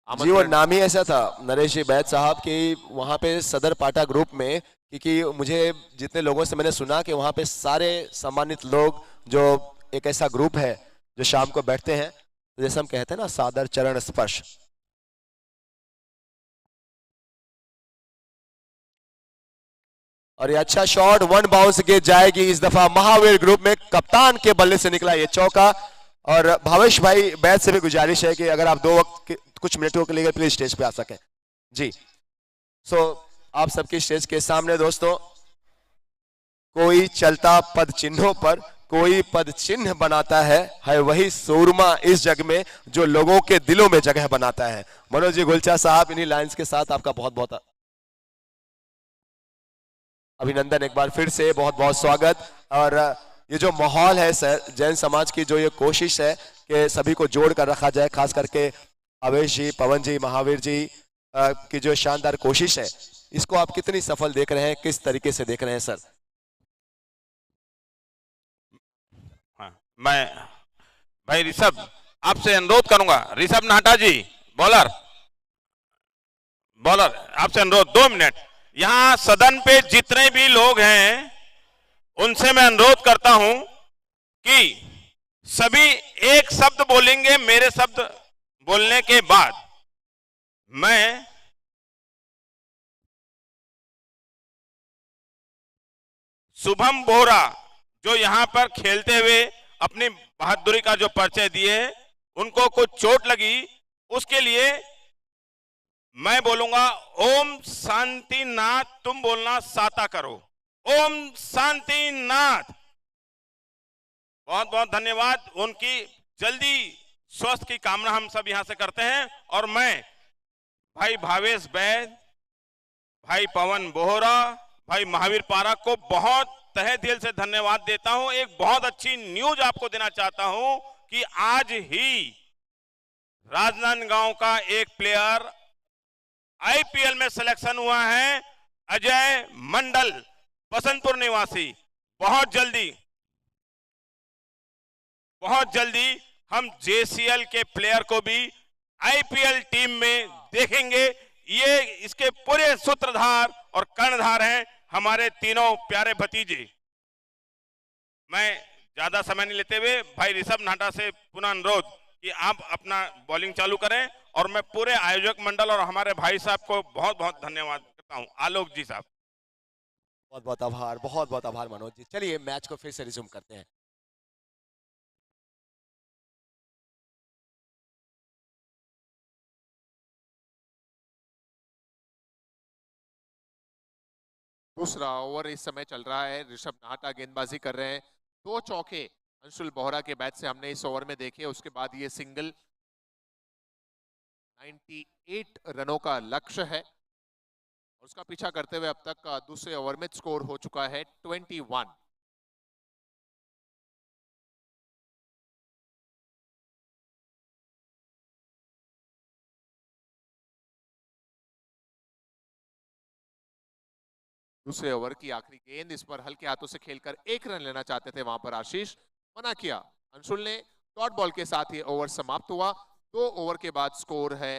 [SPEAKER 2] जी, वो नाम ही ऐसा था नरेश जी बैद साहब की वहां पे सदर पाटा ग्रुप में, क्योंकि मुझे जितने लोगों से मैंने सुना कि वहां पे सारे सम्मानित लोग जो एक ऐसा ग्रुप है जो शाम को बैठते हैं, तो जैसे हम कहते हैं ना सादर चरण स्पर्श। और ये अच्छा शॉट, 1 बाउंस गेंद जाएगी इस दफा महावीर ग्रुप में, कप्तान के बल्ले से निकला ये चौका। और भावेश भाई बैद से भी गुजारिश है कि अगर आप 2 वक्त कुछ मिनटों के लिए प्लीज स्टेज पे आ सकें जी। सो आप सबकी स्टेज के सामने दोस्तों, कोई चलता पद चिन्हों पर कोई पद चिन्ह बनाता है वही सूरमा इस जग में जो लोगों के दिलों में जगह बनाता है। मनोज जी गुलचा साहब, इन्हीं लाइंस के साथ आपका बहुत बहुत अभिनंदन, एक बार फिर से बहुत बहुत स्वागत। और ये जो माहौल है सर, जैन समाज की जो ये कोशिश है कि सभी को जोड़ कर रखा जाए, खास करके आवेश जी, पवन जी, महावीर जी की जो शानदार कोशिश है, इसको आप कितनी सफल देख रहे हैं, किस तरीके से देख रहे हैं सर?
[SPEAKER 6] हाँ, मैं भाई ऋषभ आपसे अनुरोध करूंगा, ऋषभ नाहटा जी बॉलर बॉलर आपसे अनुरोध 2 मिनट। यहाँ सदन पे जितने भी लोग हैं उनसे मैं अनुरोध करता हूं कि सभी एक शब्द बोलेंगे मेरे शब्द बोलने के बाद। मैं शुभम बोहरा जो यहां पर खेलते हुए अपनी बहादुरी का जो परिचय दिए, उनको कुछ चोट लगी, उसके लिए मैं बोलूंगा ओम शांति नाथ, तुम बोलना साता करो। ओम शांति नाथ। बहुत बहुत धन्यवाद। उनकी जल्दी स्वस्थ की कामना हम सब यहां से करते हैं। और मैं भाई भावेश बैद, भाई पवन बोहरा, भाई महावीर पारक को बहुत तहे दिल से धन्यवाद देता हूं। एक बहुत अच्छी न्यूज आपको देना चाहता हूं कि आज ही राजनांदगांव का एक प्लेयर आईपीएल में सिलेक्शन हुआ है, अजय मंडल, बसंतपुर निवासी। बहुत जल्दी हम जेसीएल के प्लेयर को भी आईपीएल टीम में देखेंगे। ये इसके पूरे सूत्रधार और कर्णधार हैं हमारे तीनों प्यारे भतीजे। मैं ज्यादा समय नहीं लेते हुए भाई ऋषभ नाहटा से पुनः अनुरोध कि आप अपना बॉलिंग चालू करें, और मैं पूरे आयोजक मंडल और हमारे भाई साहब को बहुत बहुत धन्यवाद करता हूं। आलोक जी साहब,
[SPEAKER 2] बहुत बहुत आभार मनोज जी। चलिए मैच को फिर से रिज्यूम करते हैं।
[SPEAKER 1] दूसरा ओवर इस समय चल रहा है, ऋषभ नाहटा गेंदबाजी कर रहे हैं। 2 चौके अंशुल बोहरा के बैट से हमने इस ओवर में देखे। उसके बाद ये सिंगल 98 रनों का लक्ष्य है, और उसका पीछा करते हुए अब तक दूसरे ओवर में स्कोर हो चुका है 21। दूसरे ओवर की आखिरी गेंद, इस पर हल्के हाथों से खेलकर 1 रन लेना चाहते थे, वहां पर आशीष मना किया। अंशुल ने डॉट बॉल के साथ ये ओवर समाप्त हुआ। 2 ओवर के बाद स्कोर है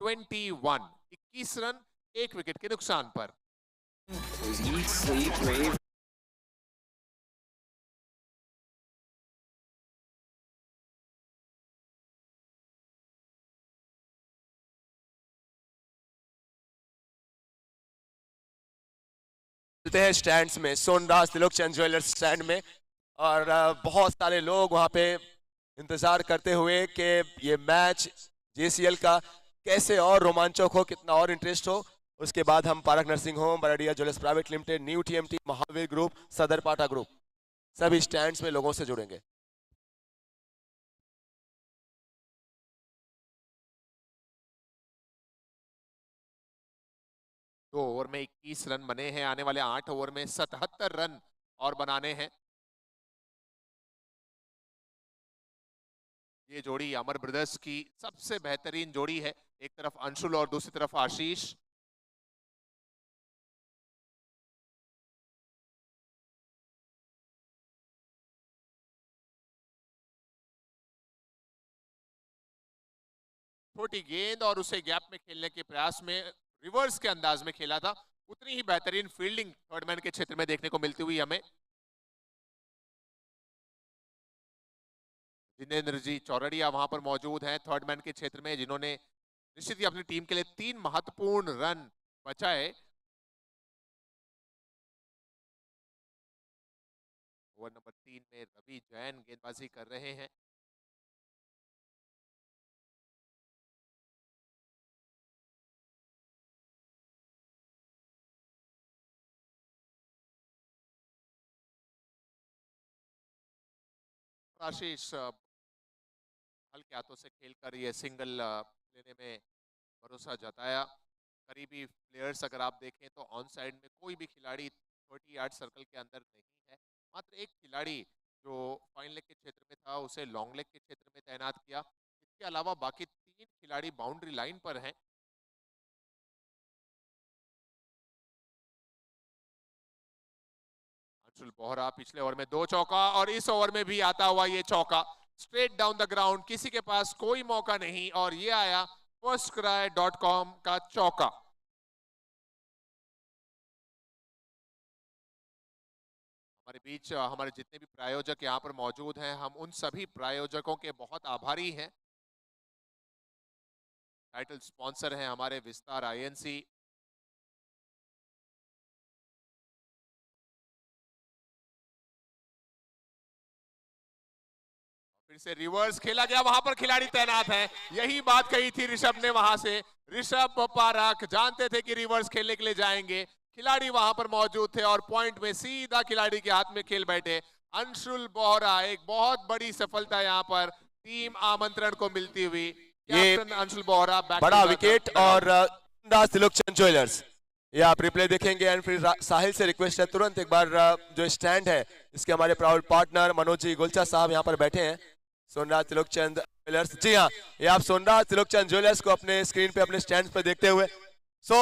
[SPEAKER 1] 21, 21 रन 1 विकेट के नुकसान पर।
[SPEAKER 2] चलते हैं स्टैंड्स में, सोनराज तिलक चंद ज्वेलर्स स्टैंड में, और बहुत सारे लोग वहां पे इंतजार करते हुए कि ये मैच जेसीएल का कैसे और रोमांचक हो, कितना और इंटरेस्ट हो। उसके बाद हम Parak nursing home, Baradia jewellers private limited, new TMT, Mahavir group, Sadar Pata group, सभी स्टैंड्स में लोगों से जुड़ेंगे।
[SPEAKER 1] दो ओवर में 21 रन बने हैं, आने वाले 8 ओवर में 77 रन और बनाने हैं। ये जोड़ी अमर ब्रदर्स की सबसे बेहतरीन जोड़ी है, एक तरफ अंशुल और दूसरी तरफ आशीष। छोटी गेंद और उसे गैप में खेलने के प्रयास में रिवर्स के अंदाज में खेला था। उतनी ही बेहतरीन फील्डिंग थर्ड मैन के क्षेत्र में देखने को मिलती हुई हमें। जिनेंद्र जी चौरड़िया वहां पर मौजूद हैं थर्ड मैन के क्षेत्र में, जिन्होंने निश्चित ही अपनी टीम के लिए 3 महत्वपूर्ण रन बचाए। ओवर नंबर 3 में रवि जैन गेंदबाजी कर रहे हैं। आशीष हल्के हाथों से खेलकर ये सिंगल लेने में भरोसा जताया। करीबी प्लेयर्स अगर आप देखें तो ऑन साइड में कोई भी खिलाड़ी 30 यार्ड सर्कल के अंदर नहीं है। मात्र एक खिलाड़ी जो फाइन लेग के क्षेत्र में था उसे लॉन्ग लेग के क्षेत्र में तैनात किया। इसके अलावा बाकी 3 खिलाड़ी बाउंड्री लाइन पर हैं। अंशुल बोहरा पिछले ओवर में 2 चौका और इस ओवर में भी आता हुआ ये चौका स्ट्रेट डाउन द ग्राउंड, किसी के पास कोई मौका नहीं और ये आया firstcry.com का चौका। हमारे बीच हमारे जितने भी प्रायोजक यहाँ पर मौजूद हैं, हम उन सभी प्रायोजकों के बहुत आभारी हैं। टाइटल स्पॉन्सर हैं हमारे विस्तार आईएनसी, फिर से रिवर्स खेला गया, वहां पर खिलाड़ी तैनात हैं। यही बात कही थी ऋषभ ने वहां से। ऋषभ पारख जानते थे कि रिवर्स खेलने के लिए जाएंगे, खिलाड़ी वहां पर मौजूद थे और पॉइंट में सीधा खिलाड़ी के हाथ में खेल बैठे। अंशुल बोहरा, एक बहुत बड़ी सफलता यहाँ पर टीम आमंत्रण को मिलती हुई। कैप्टन अंशुल बोहरा
[SPEAKER 2] बड़ा विकेट और त्रिलोकचंद ज्वेलर्स, ये आप रिप्ले देखेंगे। एंड फिर साहिल से रिक्वेस्ट है तुरंत एक बार जो स्टैंड है इसके हमारे प्राउड पार्टनर मनोज जी गोलचा साहब यहाँ पर बैठे हैं। सोनराज त्रिलोकचंद ज्वेलर्स, जी हाँ, ये आप सोनराज त्रिलोकचंद ज्वेलर्स को अपने स्क्रीन पे अपने स्टैंड पे देखते हुए। सो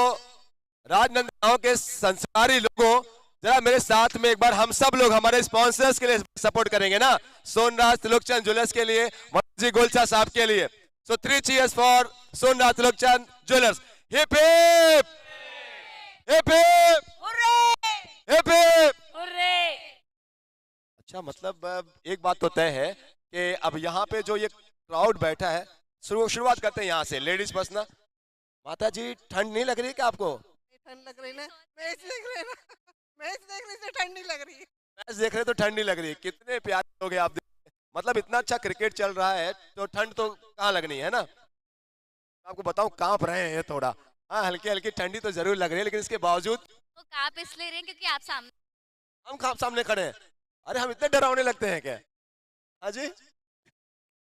[SPEAKER 2] राजनांदगांव के संस्कारी लोगों, जरा मेरे साथ में एक बार हम सब लोग हमारे स्पॉन्सर्स के लिए सपोर्ट करेंगे ना, सोनराज त्रिलोकचंद ज्वेलर्स के लिए, मनोज जी गोलचा साहब के लिए। सो 3 cheers for Sonraj Trilokchand jewellers. Hip hip hip hip hip hip. अच्छा, मतलब एक बात तो तय है कि अब यहाँ पे जो ये क्राउड बैठा है, शुरुआत करते हैं यहाँ से। लेडीज फर्स्ट ना। माता जी, ठंड नहीं लग रही क्या आपको?
[SPEAKER 10] ठंड लग रही ना, मैच देख रहे ना, मैच देख रही से ठंड नहीं लग रही।
[SPEAKER 2] मैच देख रहे तो ठंड नहीं लग रही। कितने प्यारे लोग हैं आप, मतलब इतना अच्छा क्रिकेट चल रहा है तो ठंड तो कहाँ लगनी है ना। आपको बताऊं, कांप रहे हैं थोड़ा। हाँ, हल्की हल्की ठंडी तो जरूर लग रही है, लेकिन इसके बावजूद
[SPEAKER 11] वो कांप इसलिए रहे हैं क्योंकि आप सामने,
[SPEAKER 2] हम सामने खड़े हैं। अरे हम इतने डरावने लगते हैं क्या? हाँ जी।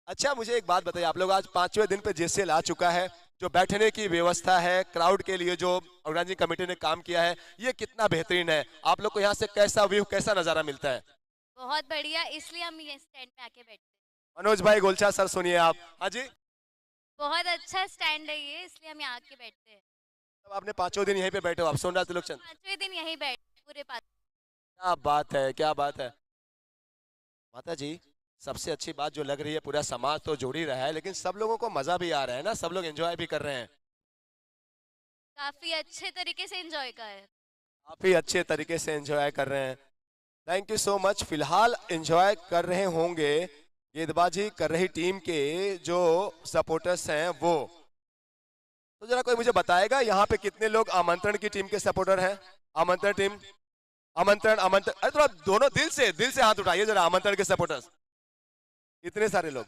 [SPEAKER 2] अच्छा, मुझे एक बात बताइए, आप लोग आज 5वें दिन पे जेसीएल आ चुका है, जो बैठने की व्यवस्था है क्राउड के लिए जो ऑर्गेनाइजिंग कमेटी ने काम किया है, ये कितना बेहतरीन है? आप लोग को यहाँ से कैसा व्यू, कैसा नजारा मिलता है?
[SPEAKER 11] बहुत बढ़िया, इसलिए हम ये स्टैंड पे आके बैठते हैं।
[SPEAKER 2] मनोज भाई गोलचा सर, सुनिए आप। हाँ जी,
[SPEAKER 11] बहुत अच्छा स्टैंड है ये, इसलिए हम यहाँ आके बैठते हैं।
[SPEAKER 2] अब आपने 5वें दिन यहीं पे बैठे हो आप, सोनराज त्रिलोकचंद?
[SPEAKER 11] 5वें दिन यहीं बैठे पूरे 5।
[SPEAKER 2] क्या बात है, क्या बात है। माता जी, सबसे अच्छी बात जो लग रही है, पूरा समाज तो जोड़ ही रहा है, लेकिन सब लोगों को मजा भी आ रहा है ना, सब लोग एंजॉय भी कर रहे हैं।
[SPEAKER 11] काफी अच्छे तरीके से एंजॉय कर रहे हैं।
[SPEAKER 2] काफी अच्छे तरीके से एंजॉय कर रहे हैं। Thank you so much. फिलहाल एंजॉय कर रहे होंगे गेंदबाजी कर रही टीम के जो सपोर्टर्स हैं वो। तो जरा कोई मुझे बताएगा यहाँ पे कितने लोग आमंत्रण की टीम के सपोर्टर हैं? आमंत्रण टीम, आमंत्रण आमंत्रण, अरे थोड़ा दोनों दिल से हाथ उठाइए जरा, आमंत्रण के सपोर्टर्स। इतने सारे लोग,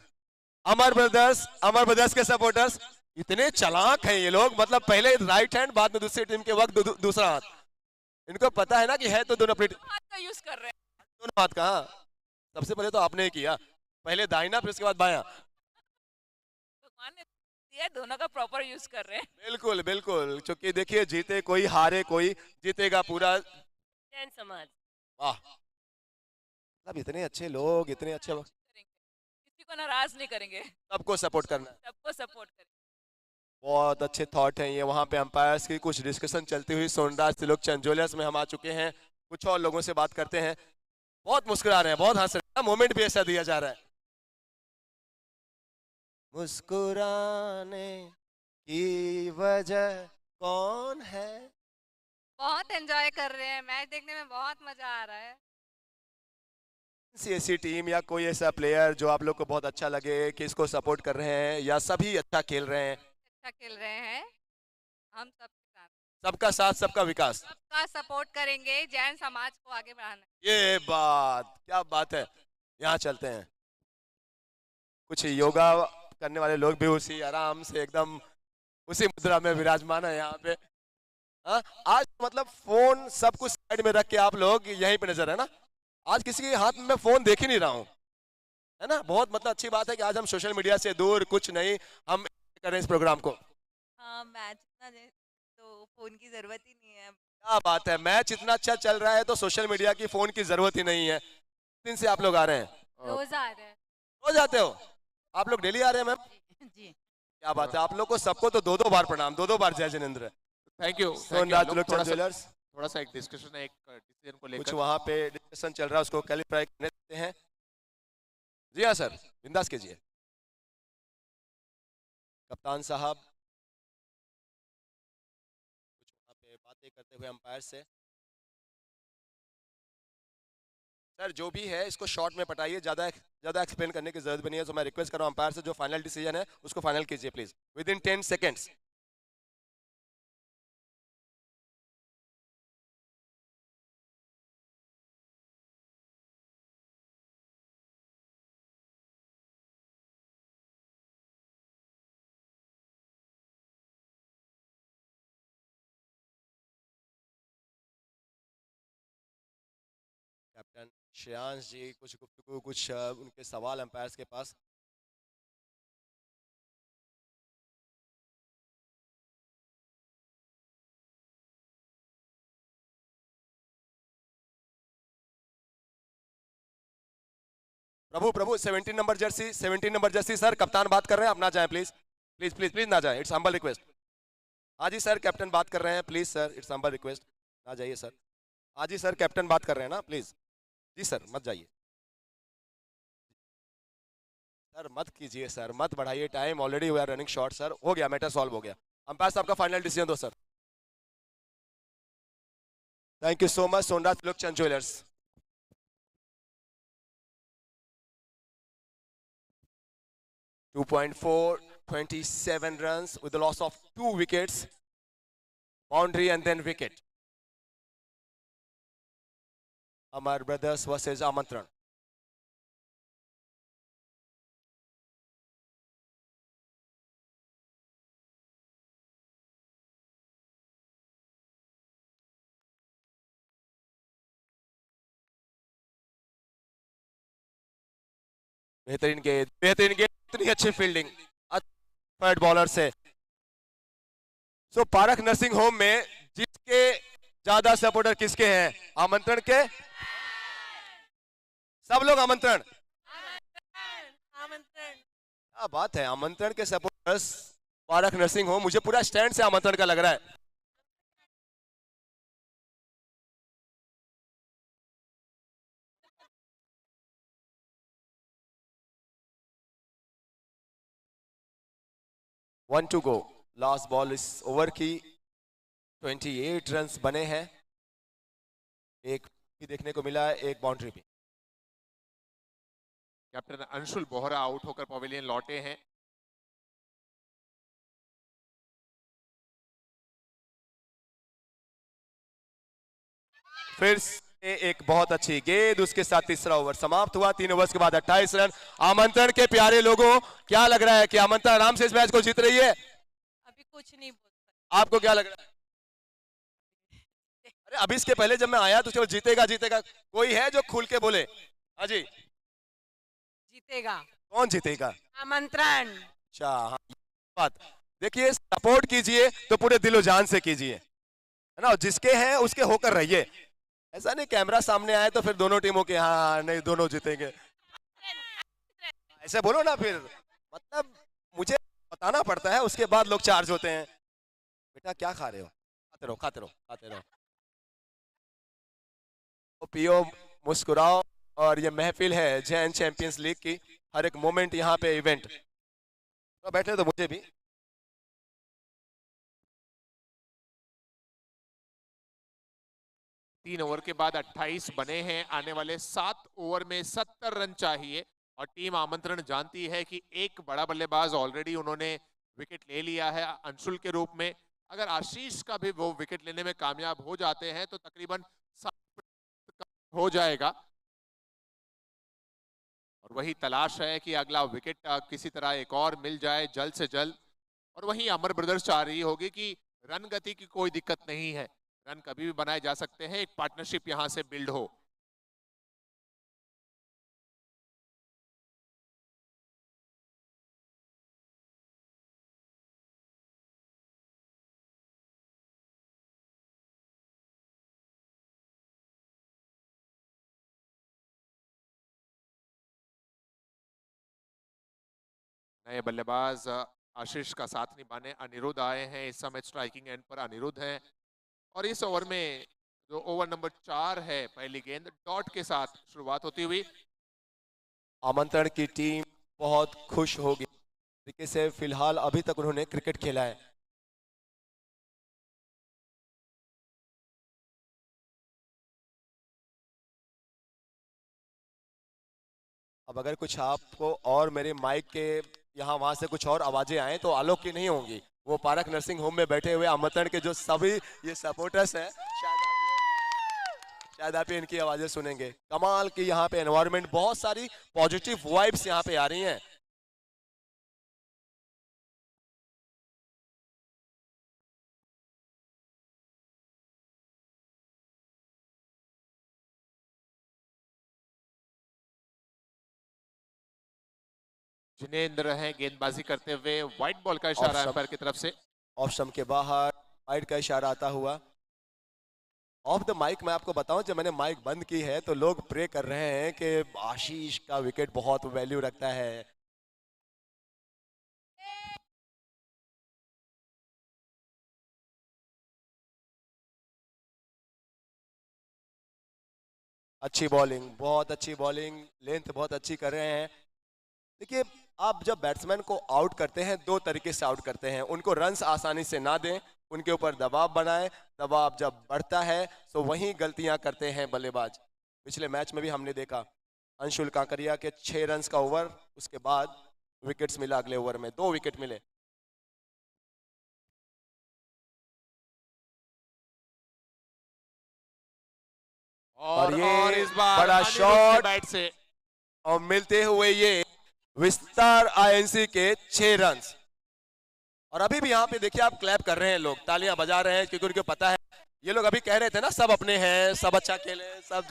[SPEAKER 2] अमर ब्रदर्स के सपोर्टर्स, इतने चालाक हैं ये लोग, मतलब पहले राइट हैंड, बाद में दूसरी टीम के वक्त दूसरा हाथ। इनको पता है ना कि है तो दोनों हाथ का यूज कर रहे हैं। दोनों हाथ का, हाँ। सबसे पहले तो आपने ही किया, पहले दाहिना फिर उसके बाद बायां।
[SPEAKER 10] भगवान ने दिया, दोनों का प्रॉपर यूज कर रहे हैं।
[SPEAKER 2] बिल्कुल बिल्कुल, क्योंकि देखिए, जीते कोई हारे कोई, जीतेगा पूरा
[SPEAKER 10] जैन समाज।
[SPEAKER 2] वाह, मतलब इतने अच्छे लोग, इतने अच्छे लोग,
[SPEAKER 10] किसी को नाराज नहीं करेंगे,
[SPEAKER 2] सबको सपोर्ट करना है।
[SPEAKER 10] सबको सपोर्ट करेंगे।
[SPEAKER 2] बहुत अच्छे थॉट हैं ये। वहाँ पे अंपायर्स की कुछ डिस्कशन चलती हुई सोनराज त्रिलोकचंद ज्वेलर्स में हम आ चुके हैं, कुछ और लोगों से बात करते हैं। बहुत मुस्कुरा रहे हैं, बहुत हंस रहे हैं, मोमेंट भी ऐसा दिया जा रहा है। मुस्कुराने की वजह कौन है?
[SPEAKER 10] बहुत एंजॉय कर रहे हैं, मैच देखने में बहुत मजा आ रहा है।
[SPEAKER 2] ऐसी टीम या कोई ऐसा प्लेयर जो आप लोग को बहुत अच्छा लगे कि इसको सपोर्ट कर रहे हैं, या सभी अच्छा खेल रहे हैं?
[SPEAKER 10] अच्छा खेल रहे हैं, हम सबके साथ,
[SPEAKER 2] सबका साथ सबका विकास,
[SPEAKER 10] सबका सपोर्ट करेंगे, जैन समाज को आगे बढ़ाना।
[SPEAKER 2] ये बात, क्या बात है। यहाँ चलते हैं, कुछ योगा करने वाले लोग भी उसी आराम से एकदम उसी मुद्रा में विराजमान है यहाँ पे। हाँ, आज मतलब फोन सब कुछ साइड में रख के आप लोग यहीं पे नजर है ना। आज किसी के हाथ में मैं फोन देख ही नहीं रहा हूँ, है ना। बहुत मतलब अच्छी बात है कि आज हम सोशल मीडिया से दूर, कुछ नहीं, हम कर रहे हैं इस प्रोग्राम को।
[SPEAKER 10] हाँ, मैच तो फोन की जरूरत ही नहीं है।
[SPEAKER 2] क्या बात है, मैच इतना अच्छा चल रहा है तो सोशल मीडिया की, फोन की जरूरत ही नहीं है। दिन से आप लोग आ रहे हैं?
[SPEAKER 11] रोज आ रहे हैं।
[SPEAKER 2] रोज आते हो? आप लोग डेली आ रहे हैं मैम?
[SPEAKER 10] जी
[SPEAKER 2] क्या बात है, आप लोग को सबको तो दो दो बार प्रणाम, दो दो बार जय Jinendra.
[SPEAKER 1] Thank you.
[SPEAKER 2] Sonraj Lokchand jewellers.
[SPEAKER 1] थोड़ा सा एक डिस्कशन है, एक डिसीजन को
[SPEAKER 2] कुछ
[SPEAKER 1] लेकर।
[SPEAKER 2] वहां पे डिस्कशन चल रहा है, उसको क्लैरिफाई करने देते हैं। जी हाँ सर, बिंदास कीजिए। कप्तान साहब कुछ वहां पे बातें करते हुए अंपायर से। सर जो भी है इसको शॉर्ट में पटाइए, ज्यादा ज्यादा एक्सप्लेन करने की जरूरत भी नहीं है। तो मैं रिक्वेस्ट कर रहा हूँ अंपायर से, जो फाइनल डिसीजन है उसको फाइनल कीजिए please, within 10 seconds. Captain Shreyansh ji कुछ गुफ्तगू, कुछ उनके सवाल अंपायर्स के पास। Prabhu Prabhu 17 number jersey, 17 number jersey sir, कप्तान बात कर रहे हैं, आप ना जाएं प्लीज, प्लीज प्लीज प्लीज ना जाएं, इट्स हम्बल रिक्वेस्ट। हाँ जी सर, कैप्टन बात कर रहे हैं, please sir, it's humble request, ना जाइए सर। हाँ जी सर, कैप्टन बात कर रहे हैं ना, प्लीज। जी सर, मत जाइए सर, मत कीजिए सर, मत बढ़ाइए time, already we are running short sir. हो गया, मैटर सॉल्व हो गया। अंपायर साहब का फाइनल डिसीजन दो sir. Thank you so much Sonraj Lokchand jewellers. 2.4, 27 runs with the loss of 2 wickets. Boundary and then wicket. Amar Brothers versus Amantran. बेहतरीन गेंद, बेहतरीन गेंद, इतनी अच्छी फील्डिंग थर्ड बॉलर से। सो पारख नर्सिंग होम में जिसके ज्यादा सपोर्टर किसके हैं? आमंत्रण के? सब लोग आमंत्रण। क्या बात है, आमंत्रण के सपोर्टर्स पारख नर्सिंग होम। मुझे पूरा स्टैंड से आमंत्रण का लग रहा है। One to go, last ball इस ओवर की। 28 रन्स बने हैं, एक भी देखने को मिला है, एक बाउंड्री भी।
[SPEAKER 1] कैप्टन अंशुल बोहरा आउट होकर पवेलियन लौटे हैं।
[SPEAKER 2] फिर से एक बहुत अच्छी गेंद, उसके साथ तीसरा ओवर समाप्त हुआ। 3 ओवर्स के बाद 28 रन। आमंत्रण के प्यारे लोगों, क्या लग रहा है कि आमंत्रण आराम से इस मैच को जीत रही है?
[SPEAKER 10] अभी कुछ नहीं बोल
[SPEAKER 2] आपको क्या लग रहा है? अरे अभी इसके पहले जब मैं आया तो केवल जीतेगा जीतेगा, कोई है जो खुल के बोले? हाँ जी,
[SPEAKER 10] जीतेगा।
[SPEAKER 2] कौन जीतेगा?
[SPEAKER 10] आमंत्रण।
[SPEAKER 2] अच्छा हाँ, बात देखिए, सपोर्ट कीजिए तो पूरे दिलो जान से कीजिए, है ना, जिसके हैं उसके होकर रहिए। ऐसा नहीं कैमरा सामने आए तो फिर दोनों टीमों के हाँ नहीं दोनों जीतेंगे, ऐसे बोलो ना फिर। मतलब मुझे बताना पड़ता है, उसके बाद लोग चार्ज होते हैं। बेटा क्या खा रहे हो? खाते रहो खाते रहो खाते रहो, पियो, मुस्कुराओ। और ये महफिल है जैन चैंपियंस लीग की, हर एक मोमेंट यहाँ पे इवेंट। तो बैठने तो मुझे भी।
[SPEAKER 1] तीन ओवर के बाद 28 बने हैं। आने वाले 7 ओवर में 70 रन चाहिए और टीम आमंत्रण जानती है कि एक बड़ा बल्लेबाज ऑलरेडी उन्होंने विकेट ले लिया है अंशुल के रूप में। अगर आशीष का भी वो विकेट लेने में कामयाब हो जाते हैं तो तकरीबन 7 हो जाएगा। और वही तलाश है कि अगला विकेट किसी तरह एक और मिल जाए जल्द से जल्द। और वही अमर ब्रदर्स चाह रही होगी कि रन गति की कोई दिक्कत नहीं है, रन कभी भी बनाए जा सकते हैं, एक पार्टनरशिप यहां से बिल्ड हो। नए बल्लेबाज आशीष का साथ निभाने अनिरुद्ध आए हैं। इस समय स्ट्राइकिंग एंड पर अनिरुद्ध हैं और इस ओवर में जो ओवर नंबर 4 है, पहली गेंद डॉट के साथ शुरुआत होती हुई।
[SPEAKER 2] आमंत्रण की टीम बहुत खुश होगी तरीके से, फिलहाल अभी तक उन्होंने क्रिकेट खेला है। अब अगर कुछ आपको और मेरे माइक के यहाँ वहां से कुछ और आवाजें आए तो आलोक की नहीं होंगी, वो पारक नर्सिंग होम में बैठे हुए आमंत्रण के जो सभी ये सपोर्टर्स हैं, शायद आप इनकी आवाजें सुनेंगे। कमाल की यहाँ पे एनवायरनमेंट, बहुत सारी पॉजिटिव वाइब्स यहाँ पे आ रही हैं।
[SPEAKER 1] जिनेंद्र हैं गेंदबाजी करते हुए, व्हाइट बॉल का इशारा अंपायर की तरफ से।
[SPEAKER 2] ऑफ स्टंप के बाहर वाइड का इशारा आता हुआ। ऑफ द माइक मैं आपको बताऊं, जब मैंने माइक बंद की है तो लोग प्रे कर रहे हैं कि आशीष का विकेट बहुत वैल्यू रखता है। अच्छी बॉलिंग, बहुत अच्छी बॉलिंग, लेंथ बहुत अच्छी कर रहे हैं। देखिए, आप जब बैट्समैन को आउट करते हैं दो तरीके से आउट करते हैं, उनको रन्स आसानी से ना दें, उनके ऊपर दबाव बनाएं। दबाव जब बढ़ता है तो वहीं गलतियां करते हैं बल्लेबाज। पिछले मैच में भी हमने देखा अंशुल कांकरिया के 6 रन्स का ओवर, उसके बाद विकेट्स मिला, अगले ओवर में 2 विकेट मिले। और ये
[SPEAKER 1] इस बार
[SPEAKER 2] बड़ा
[SPEAKER 1] अनिरुद्ध
[SPEAKER 2] शॉट
[SPEAKER 1] के बैट से
[SPEAKER 2] और मिलते हुए ये विस्तार आईएनसी के 6 रन्स। और अभी भी यहाँ पे देखिए आप क्लैप कर रहे हैं, लोग तालियां बजा रहे हैं क्योंकि उनको पता है, ये लोग अभी कह रहे थे ना सब अपने हैं, सब अच्छा खेले, सब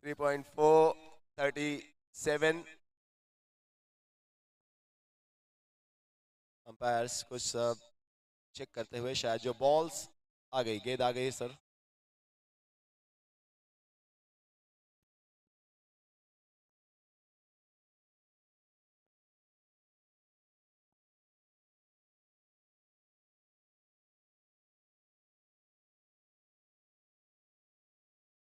[SPEAKER 2] 3.437 अंपायर्स कुछ सब चेक करते हुए, शायद जो बॉल्स आ गई, गेंद आ गई सर।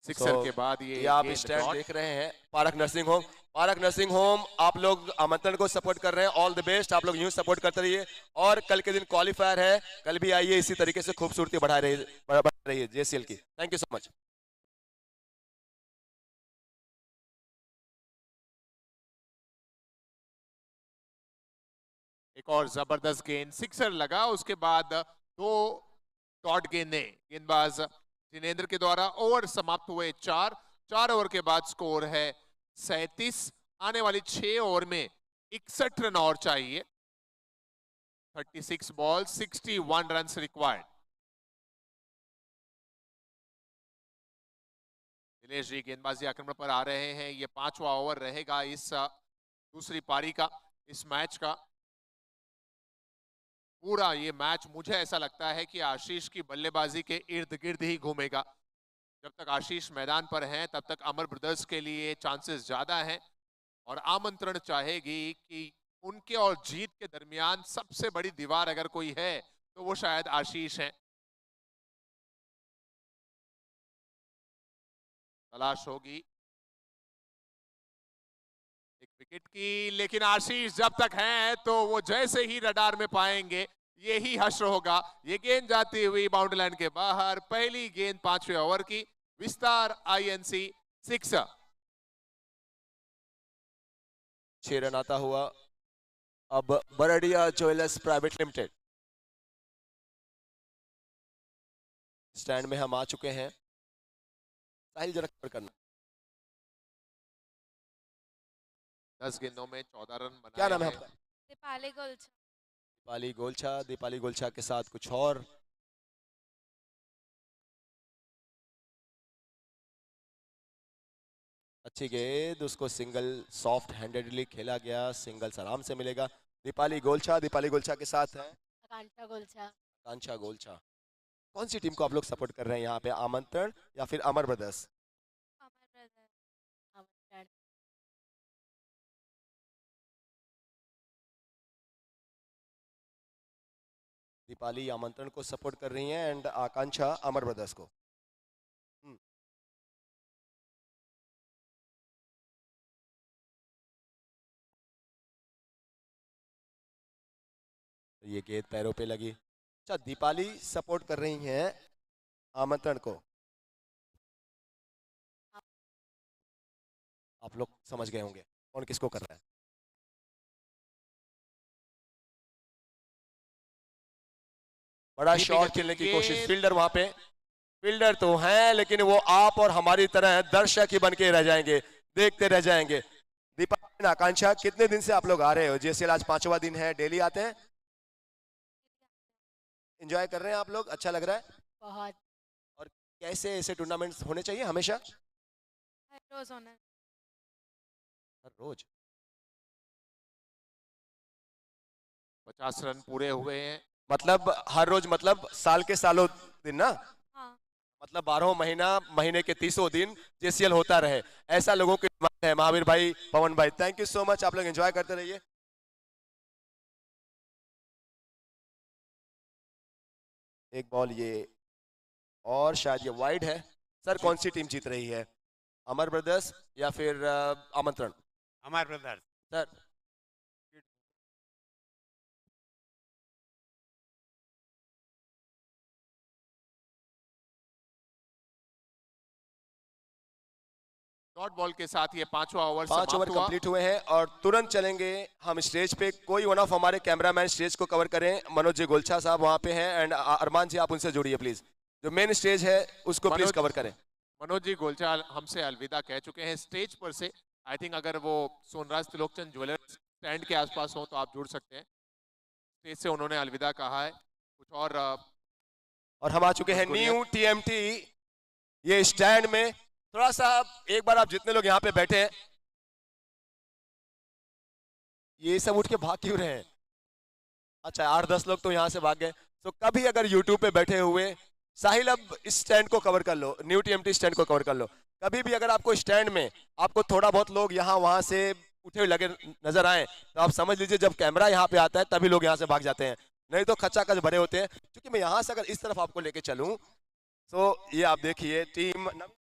[SPEAKER 1] सिक्सर के बाद ये
[SPEAKER 2] आप
[SPEAKER 1] गेंद
[SPEAKER 2] स्टैंड
[SPEAKER 1] डॉट।
[SPEAKER 2] देख रहे हैं park nursing home. Park nursing home, आप लोग आमंत्रण को सपोर्ट कर रहे हैं, ऑल द बेस्ट, आप लोग यूं सपोर्ट करते रहिए। और कल के दिन क्वालिफायर है, कल भी आइए, इसी तरीके से खूबसूरती बढ़ा रही है जेसीएल की। Thank you so much.
[SPEAKER 1] एक और जबरदस्त गेंद, सिक्सर लगा, उसके बाद 2 डॉट गेंदें गेंदबाज जिनेंद्र के द्वारा। ओवर समाप्त हुए 4 ओवर के बाद स्कोर है 37। आने वाली 6 ओवर में 61 रन और चाहिए। 36 ball 61 run required. Dinesh ji गेंदबाजी आक्रमण पर आ रहे हैं। ये 5वां ओवर रहेगा इस दूसरी पारी का, इस मैच का। पूरा ये मैच मुझे ऐसा लगता है कि आशीष की बल्लेबाजी के इर्द गिर्द ही घूमेगा। जब तक आशीष मैदान पर हैं तब तक अमर ब्रदर्स के लिए चांसेस ज्यादा हैं और आमंत्रण चाहेगी कि उनके और जीत के दरमियान सबसे बड़ी दीवार अगर कोई है तो वो शायद आशीष है। तलाश होगी एक विकेट की, लेकिन आशीष जब तक हैं तो वो जैसे ही रडार में पाएंगे यही हश्र होगा। ये गेंद जाती हुई बाउंड्री लाइन के बाहर, पहली गेंद 5वें ओवर की, विस्तार आईएनसी 6।
[SPEAKER 2] 6 रन आता हुआ अब Bardia jewellers private limited. Stand में हम आ चुके हैं। साहिल जरा कवर करना।
[SPEAKER 1] 10 गेंदों में 14 रन बनाए।
[SPEAKER 2] क्या नाम है आपका?
[SPEAKER 11] दीपाली गुलछा।
[SPEAKER 2] दीपाली गोलछा। दीपाली गोलछा के साथ कुछ और अच्छी गेंद, उसको सिंगल सॉफ्ट हैंडेडली खेला गया, सिंगल्स आराम से मिलेगा। दीपाली गोलछा। दीपाली गोलछा के साथ है
[SPEAKER 11] आकांक्षा गुलछा।
[SPEAKER 2] आकांक्षा गोलछा। कौन सी टीम को आप लोग सपोर्ट कर रहे हैं यहाँ पे, आमंत्रण या फिर अमर ब्रदर्स?
[SPEAKER 11] अमर ब्रदर।
[SPEAKER 2] दीपाली आमंत्रण को सपोर्ट कर रही हैं एंड आकांक्षा अमर ब्रदर्स को। ये गेंद पैरों पे लगी। अच्छा, दीपाली सपोर्ट कर रही हैं आमंत्रण को। आप लोग समझ गए होंगे कौन किसको कर रहा है। बड़ा शॉट खेलने की कोशिश, फील्डर वहां पे, फील्डर तो हैं लेकिन वो आप और हमारी तरह दर्शक ही बन के रह जाएंगे, देखते रह जाएंगे। दीपाली, आकांक्षा, कितने दिन से आप लोग आ रहे हो? जैसे आज 5वां दिन है, डेली आते हैं, एंजॉय कर रहे हैं आप लोग? अच्छा लग रहा है
[SPEAKER 11] बहुत।
[SPEAKER 2] और कैसे ऐसे टूर्नामेंट्स होने चाहिए हमेशा?
[SPEAKER 11] हर रोज होना।
[SPEAKER 2] हर रोज
[SPEAKER 1] 50 रन पूरे हुए हैं।
[SPEAKER 2] मतलब हर रोज मतलब साल के सालों दिन ना?
[SPEAKER 11] हाँ।
[SPEAKER 2] मतलब 12 महीने के 30 दिन जेसीएल होता रहे, ऐसा लोगों की डिमांड है। महावीर भाई, पवन भाई, थैंक यू सो मच। आप लोग एंजॉय करते रहिए। एक बॉल ये, और शायद ये वाइड है। सर कौन सी टीम जीत रही है, अमर ब्रदर्स या फिर आमंत्रण?
[SPEAKER 12] अमर ब्रदर्स।
[SPEAKER 2] सर
[SPEAKER 1] डॉट बॉल के साथ ये 5वां ओवर
[SPEAKER 2] 5 ओवर कंप्लीट हुए हैं और तुरंत चलेंगे हम स्टेज पे। कोई वन ऑफ हमारे कैमरामैन स्टेज को कवर करें। मनोज जी गोलछा साहब वहां पे हैं एंड अरमान जी आप उनसे जुड़िए प्लीज। जो मेन स्टेज है उसको प्लीज कवर करें।
[SPEAKER 1] मनोज जी गोलछा हमसे अलविदा कह चुके हैं स्टेज पर से। आई थिंक अगर वो सोनराज त्रिलोकचंद ज्वेलर्स स्टैंड के आसपास हो तो आप जुड़ सकते हैं। स्टेज से उन्होंने अलविदा कहा है। कुछ
[SPEAKER 2] और हम आ चुके हैं न्यू टीएमटी ये स्टैंड में। थोड़ा सा एक बार आप जितने लोग यहाँ पे बैठे हैं, ये सब उठ के भाग क्यों रहे हैं? अच्छा 8-10 लोग तो यहाँ से भाग गए। तो कभी अगर यूट्यूब पे बैठे हुए, साहिल अब इस स्टैंड को कवर कर लो, न्यू टीएमटी स्टैंड को कवर कर लो। कभी भी अगर आपको स्टैंड में आपको थोड़ा बहुत लोग यहाँ वहां से उठे हुए लगे नजर आए तो आप समझ लीजिए जब कैमरा यहाँ पे आता है तभी लोग यहाँ से भाग जाते हैं, नहीं तो खचाखच भरे होते हैं। क्योंकि मैं यहाँ से अगर इस तरफ आपको लेके चलूं तो ये आप देखिए टीम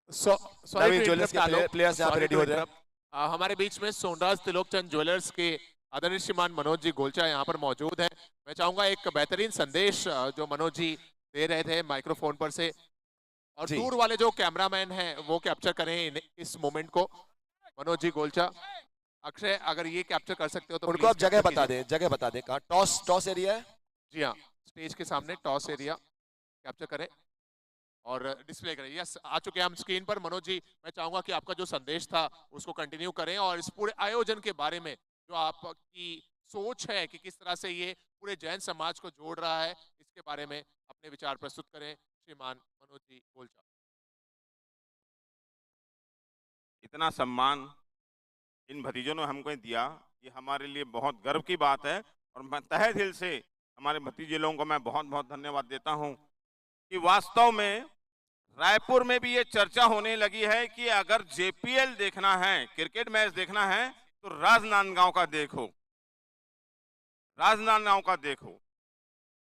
[SPEAKER 2] नवीन ज्वेलर्स के प्लेयर्स यहाँ पे रेडी हो रहे हैं।
[SPEAKER 1] हमारे बीच में सोनराज त्रिलोकचंद ज्वेलर्स के आदरणीय श्रीमान मनोज जी गोलचा यहाँ पर मौजूद है। मैं चाहूंगा एक बेहतरीन संदेश जो मनोज जी दे रहे थे माइक्रोफोन पर से, और दूर वाले जो कैमरामैन हैं वो कैप्चर करें इस मोमेंट को। मनोज जी गोलचा, अक्षय अगर ये कैप्चर कर सकते हो तो
[SPEAKER 2] उनको आप जगह बता दें, जगह बता दें कहाँ टॉस एरिया है।
[SPEAKER 1] जी हाँ, स्टेज के सामने टॉस एरिया कैप्चर करें और डिस्प्ले करें। यस, आ चुके हैं हम स्क्रीन पर। मनोज जी, मैं चाहूंगा कि आपका जो संदेश था उसको कंटिन्यू करें और इस पूरे आयोजन के बारे में जो आपकी सोच है कि किस तरह से ये पूरे जैन समाज को जोड़ रहा है, इसके बारे में अपने विचार प्रस्तुत करें श्रीमान मनोज जी गोलचा।
[SPEAKER 6] इतना सम्मान इन भतीजों ने हमको दिया, ये हमारे लिए बहुत गर्व की बात है और मैं तहे दिल से हमारे भतीजे लोगों को मैं बहुत बहुत धन्यवाद देता हूं कि वास्तव में रायपुर में भी ये चर्चा होने लगी है कि अगर जेपीएल देखना है, क्रिकेट मैच देखना है तो राजनांदगांव का देखो, राजनांदगांव का देखो।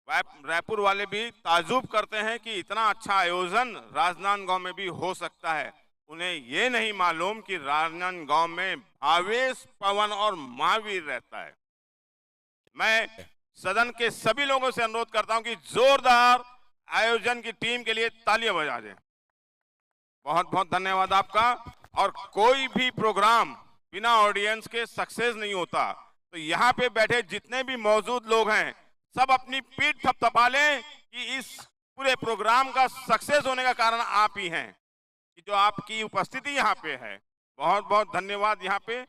[SPEAKER 6] रायपुर वाले भी ताजुब करते हैं कि इतना अच्छा आयोजन राजनांदगांव में भी हो सकता है। उन्हें ये नहीं मालूम कि राजनांदगांव में भावेश, पवन और महावीर रहता है। मैं सदन के सभी लोगों से अनुरोध करता हूं कि जोरदार आयोजन की टीम के लिए तालियां बजा दें। बहुत बहुत धन्यवाद आपका। और कोई भी प्रोग्राम बिना ऑडियंस के सक्सेस नहीं होता, तो यहाँ पे बैठे जितने भी मौजूद लोग हैं सब अपनी पीठ थपथपा लें कि इस पूरे प्रोग्राम का सक्सेस होने का कारण आप ही हैं, कि जो आपकी उपस्थिति यहाँ पे है। बहुत बहुत धन्यवाद। यहाँ पे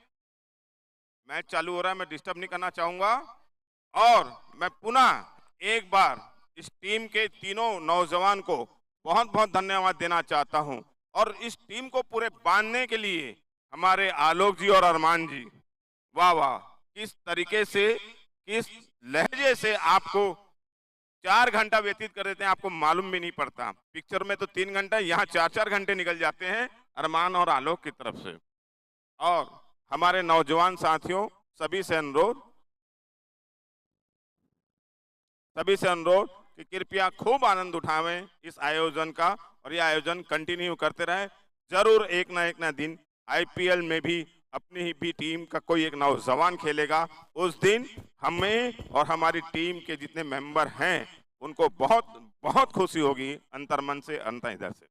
[SPEAKER 6] मैच चालू हो रहा है, मैं डिस्टर्ब नहीं करना चाहूंगा। और मैं पुनः एक बार इस टीम के तीनों नौजवान को बहुत बहुत धन्यवाद देना चाहता हूं। और इस टीम को पूरे बांधने के लिए हमारे आलोक जी और अरमान जी, वाह वाह, किस तरीके से, किस लहजे से आपको 4 घंटा व्यतीत कर देते हैं, आपको मालूम भी नहीं पड़ता। पिक्चर में तो 3 घंटा, यहाँ 4-4 घंटे निकल जाते हैं अरमान और आलोक की तरफ से। और हमारे नौजवान साथियों, सभी से अनुरोध सभी से अनुरोध कि कृपया खूब आनंद उठावें इस आयोजन का और ये आयोजन कंटिन्यू करते रहें। जरूर एक ना दिन आईपीएल में भी अपनी ही भी टीम का कोई एक नौजवान खेलेगा। उस दिन हमें और हमारी टीम के जितने मेंबर हैं उनको बहुत बहुत खुशी होगी अंतर्मन से अंतर्हृदय से।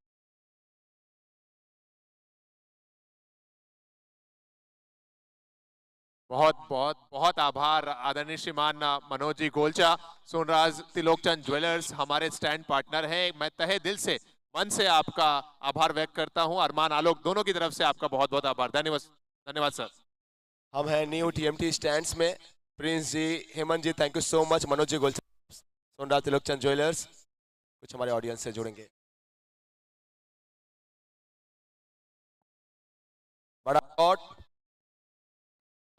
[SPEAKER 1] बहुत बहुत बहुत आभार आदरणीय श्रीमान मनोज जी गोलचा। सोनराज त्रिलोकचंद ज्वेलर्स हमारे स्टैंड पार्टनर हैं। मैं तहे दिल से मन से आपका आभार व्यक्त करता हूं। अरमान आलोक दोनों की तरफ से आपका बहुत बहुत आभार। धन्यवाद सर।
[SPEAKER 2] हम हैं न्यू टीएमटी स्टैंड्स में। Prince ji, Hemant ji, thank you so much. Manoj ji Golcha, Sonraj Trilokchand jewellers कुछ हमारे ऑडियंस से जुड़ेंगे। बड़ा शॉट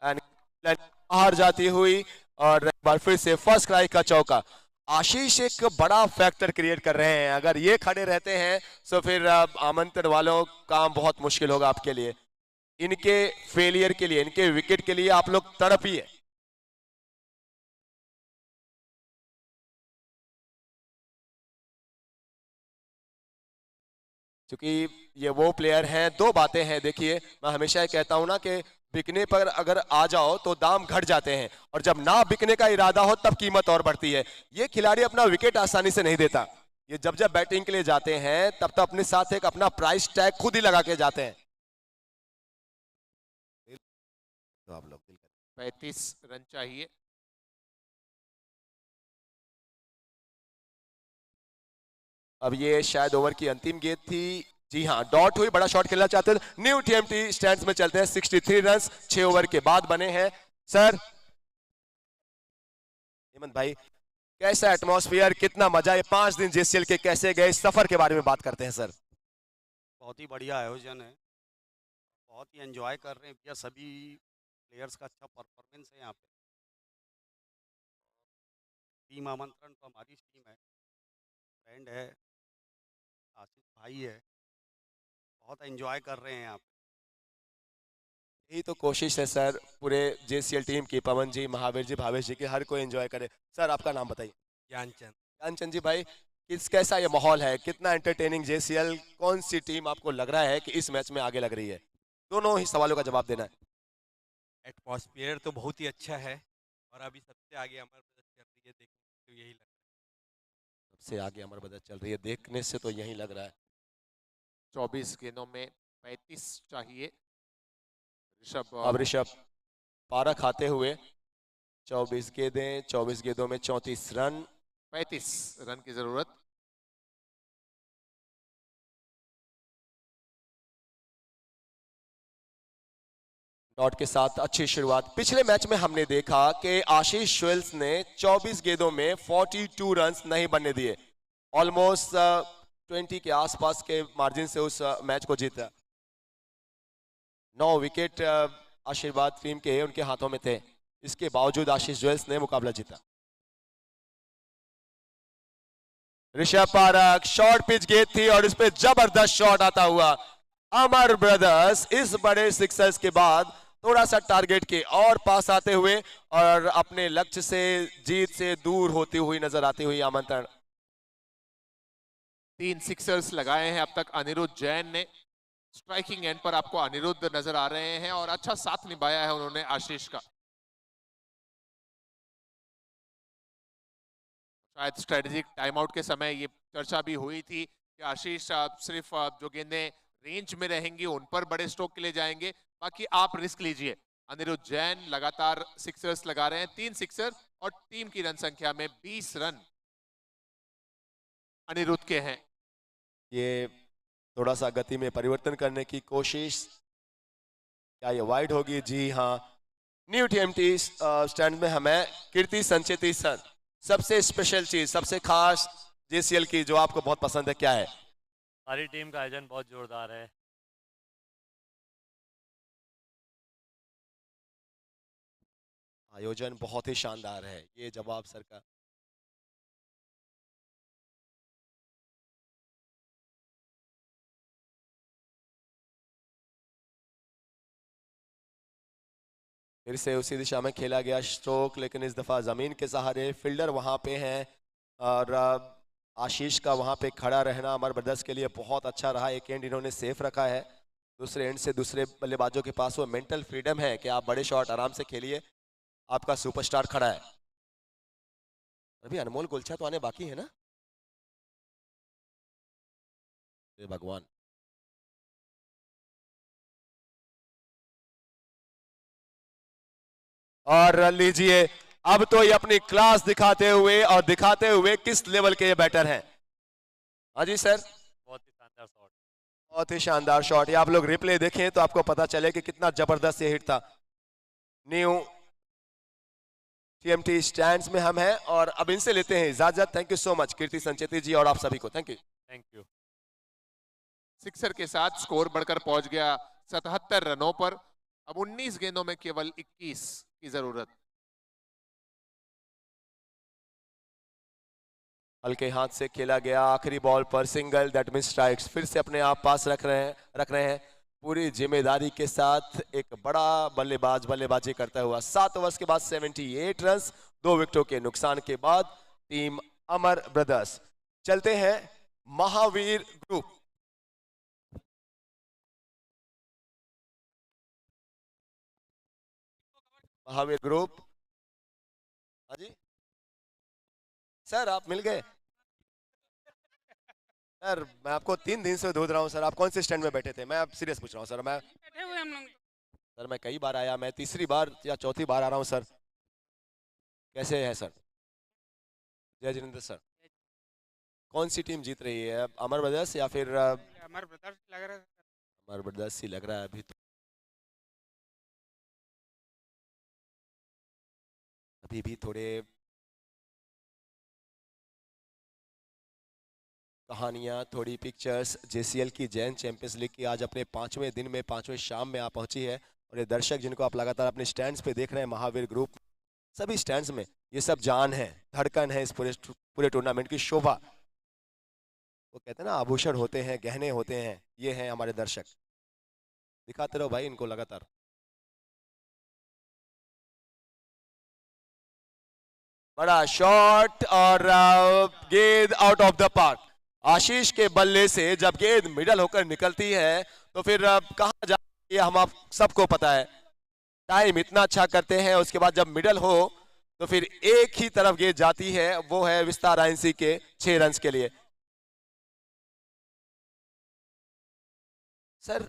[SPEAKER 2] एंड बाहर जाती हुई और एक बार फिर से फर्स्ट क्राई का चौका। आशीष एक बड़ा फैक्टर क्रिएट कर रहे हैं। अगर ये खड़े रहते हैं तो फिर आमंत्रण वालों काम बहुत मुश्किल होगा आपके लिए। इनके फेलियर के लिए, इनके विकेट के लिए आप लोग तड़पिए। क्योंकि ये वो प्लेयर हैं। दो बातें हैं, देखिए मैं हमेशा ये कहता हूं ना कि बिकने पर अगर आ जाओ तो दाम घट जाते हैं और जब ना बिकने का इरादा हो तब कीमत और बढ़ती है। ये खिलाड़ी अपना विकेट आसानी से नहीं देता। ये जब जब बैटिंग के लिए जाते हैं तब तो अपने साथ एक अपना प्राइस टैग खुद ही लगा के जाते हैं। तो आप लोग
[SPEAKER 1] 35 रन चाहिए।
[SPEAKER 2] अब ये शायद ओवर की अंतिम गेंद थी। जी हाँ, डॉट हुई। बड़ा शॉट खेलना चाहते थे। न्यू टीएमटी स्टैंड्स में चलते हैं। 63 रन्स 6 ओवर के बाद बने हैं। सर हेमंत भाई, कैसा एटमॉस्फेयर, कितना मजा, ये 5 दिन जेसीएल के कैसे गए, इस सफर के बारे में बात करते हैं सर।
[SPEAKER 12] बहुत ही बढ़िया आयोजन है, बहुत ही एंजॉय कर रहे हैं भैया। सभी प्लेयर्स का अच्छा परफॉर्मेंस है यहाँ पे। टीम आमंत्रण तो हमारी टीम है, फ्रेंड है, आशीष भाई है, बहुत एंजॉय कर रहे हैं यहाँ पे।
[SPEAKER 2] यही तो कोशिश है सर पूरे जेसीएल टीम की। पवन जी, महावीर जी, भावेश जी की, हर कोई एंजॉय करे। सर आपका नाम बताइए। ज्ञानचंद जी भाई, कैसा ये माहौल है, कितना एंटरटेनिंग जेसीएल, कौन सी टीम आपको लग रहा है कि इस मैच में आगे लग रही है? दोनों ही सवालों का जवाब देना है।
[SPEAKER 13] एटमॉस्फेयर तो बहुत ही अच्छा है और अभी सबसे आगे अमर बदत चल रही है, देखने तो यही लग रहा है।
[SPEAKER 2] सबसे आगे अमर बदत चल रही है, देखने से तो यही लग रहा है।
[SPEAKER 1] 24 गेंदों में 35 चाहिए।
[SPEAKER 2] अब ऋषभ पारा खाते हुए 24 गेंदें, 24 गेंदों में 34 रन,
[SPEAKER 1] 35 रन की जरूरत।
[SPEAKER 2] डॉट के साथ अच्छी शुरुआत। पिछले मैच में हमने देखा कि आशीष ज्वेल्स ने 24 गेंदों में 42 रन नहीं बनने दिए। ऑलमोस्ट 20 के आसपास के मार्जिन से उस मैच को जीता। 9 विकेट आशीर्वाद टीम के उनके हाथों में थे, इसके बावजूद आशीष ज्वेल्स ने मुकाबला जीता। ऋषभ पारक, शॉर्ट पिच गेंद थी और इस पे जबरदस्त शॉट आता हुआ। अमर ब्रदर्स इस बड़े सिक्सर्स के बाद थोड़ा सा टारगेट के और पास आते हुए और अपने लक्ष्य से, जीत से दूर होती हुई नजर आती हुई आमंत्रण।
[SPEAKER 1] 3 सिक्सर्स लगाए हैं अब तक अनिरुद्ध जैन ने। स्ट्राइकिंग एंड पर आपको अनिरुद्ध नजर आ रहे हैं और अच्छा साथ निभाया है उन्होंने आशीष का। शायद स्ट्रेटेजिक टाइम आउट के समय ये चर्चा भी हुई थी कि आशीष सिर्फ जो गेंदें रेंज में रहेंगी उन पर बड़े स्ट्रोक के लिए जाएंगे, बाकी आप रिस्क लीजिए। अनिरुद्ध जैन लगातार सिक्सर्स लगा रहे हैं, 3 सिक्सर और टीम की रन संख्या में 20 रन अनिरुद्ध के हैं।
[SPEAKER 2] ये थोड़ा सा गति में परिवर्तन करने की कोशिश, क्या ये वाइड होगी? जी हाँ। न्यू टीएमटी स्टैंड में हमें कीर्ति संचेती सर, सबसे स्पेशल चीज, सबसे खास जेसीएल की जो आपको बहुत पसंद है, क्या है?
[SPEAKER 14] हमारी टीम का आयोजन बहुत जोरदार है।
[SPEAKER 2] आयोजन बहुत ही शानदार है, ये जवाब सर का। फिर से उसी दिशा में खेला गया स्ट्रोक, लेकिन इस दफा जमीन के सहारे। फील्डर वहां पे हैं और आशीष का वहां पे खड़ा रहना अमर ब्रदर्स के लिए बहुत अच्छा रहा। एक एंड इन्होंने सेफ रखा है, दूसरे एंड से दूसरे बल्लेबाजों के पास वो मेंटल फ्रीडम है कि आप बड़े शॉट आराम से खेलिए, आपका सुपरस्टार खड़ा है। अभी अनमोल गुलछा तो आने बाकी है ना? हे भगवान। और लीजिए, अब तो ये अपनी क्लास दिखाते हुए किस लेवल के ये बैटर हैं। हाँ जी सर,
[SPEAKER 14] बहुत ही शानदार शॉट,
[SPEAKER 2] बहुत ही शानदार शॉट। ये आप लोग रिप्ले देखें तो आपको पता चले कि कितना जबरदस्त ये हिट था। न्यू टीएमटी स्टैंड्स में हम हैं और अब इनसे लेते हैं इजाजत। थैंक यू सो मच कीर्ति संचेती जी और आप सभी को thank you.
[SPEAKER 14] Thank you.
[SPEAKER 1] Sixer के साथ स्कोर बढ़कर पहुंच गया 77 रनों पर। अब 19 गेंदों में केवल 21 की जरूरत।
[SPEAKER 2] हल्के हाथ से खेला गया, आखिरी बॉल पर सिंगल, दैट मींस स्ट्राइक्स। फिर से अपने आप पास रख रहे हैं पूरी जिम्मेदारी के साथ। एक बड़ा बल्लेबाज बल्लेबाजी करता हुआ 7 ओवर्स के बाद 78 रन्स, 2 विकेटों के नुकसान के बाद टीम अमर ब्रदर्स। चलते हैं महावीर ग्रुप। महावीर ग्रुप, हाँ जी सर आप मिल गए। सर मैं आपको 3 दिन से ढूंढ रहा हूँ सर, आप कौन से स्टैंड में बैठे थे? मैं आप सीरियस पूछ रहा हूँ सर। सर मैं कई बार आया, मैं तीसरी बार या चौथी बार आ रहा हूँ सर। कैसे हैं सर? जय जिनेंद्र सर, कौन सी टीम जीत रही है, अमर ब्रदर्स या फिर?
[SPEAKER 15] अमर ब्रदर्स लग रहा है।
[SPEAKER 2] अमर ब्रदर्स ही लग रहा है अभी तो। अभी भी थोड़े कहानियाँ, थोड़ी पिक्चर्स जेसीएल की जैन चैंपियंस लीग की आज अपने 5वें दिन में 5वें शाम में आ पहुंची है। और ये दर्शक जिनको आप लगातार अपने स्टैंड्स पे देख रहे हैं महावीर ग्रुप, सभी स्टैंड्स में ये सब जान है, धड़कन है इस पूरे टूर्नामेंट की शोभा। वो कहते हैं ना आभूषण होते हैं, गहने होते हैं, ये हैं हमारे दर्शक। दिखाते रहो भाई इनको लगातार। बड़ा शॉट और गेंद आउट ऑफ द पार्क। आशीष के बल्ले से जब गेंद मिडल होकर निकलती है तो फिर कहाँ जाती है हम आप सबको पता है। टाइम इतना अच्छा करते हैं, उसके बाद जब मिडल हो तो फिर एक ही तरफ गेंद जाती है, वो है विस्तार आईएनसी के 6 रन्स के लिए। सर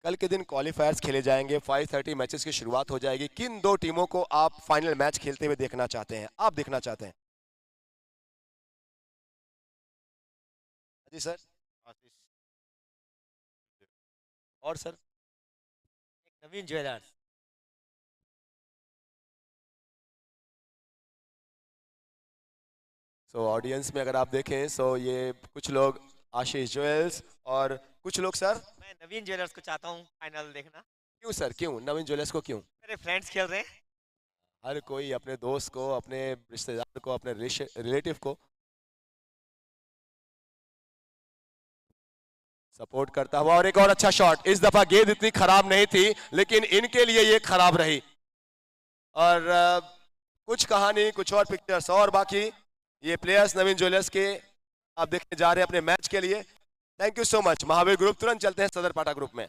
[SPEAKER 2] कल के दिन क्वालिफायर्स खेले जाएंगे, 5:30 मैचेस की शुरुआत हो जाएगी। किन 2 टीमों को आप फाइनल मैच खेलते हुए देखना चाहते हैं, आप देखना चाहते हैं? जी सर। और सर?
[SPEAKER 16] नवीन ज्वेलर्स।
[SPEAKER 2] सो ऑडियंस में अगर आप देखें सो ये कुछ लोग आशीष ज्वेल्स और कुछ लोग सर
[SPEAKER 16] मैं नवीन ज्वेलर्स को चाहता हूँ फाइनल देखना।
[SPEAKER 2] क्यों सर, क्यों नवीन ज्वेलर्स को क्यों?
[SPEAKER 16] मेरे फ्रेंड्स खेल रहे हैं।
[SPEAKER 2] हर कोई अपने दोस्त को, अपने रिश्तेदार को, अपने रिलेटिव को सपोर्ट करता हुआ। और एक और अच्छा शॉट। इस दफा गेंद इतनी खराब नहीं थी लेकिन इनके लिए ये खराब रही। और कुछ कहानी, कुछ और पिक्चर्स और बाकी ये प्लेयर्स नवीन ज्वेलर्स के आप देखने जा रहे हैं अपने मैच के लिए। Thank you so much Mahavir group. तुरंत चलते हैं सदर पाटा ग्रुप में।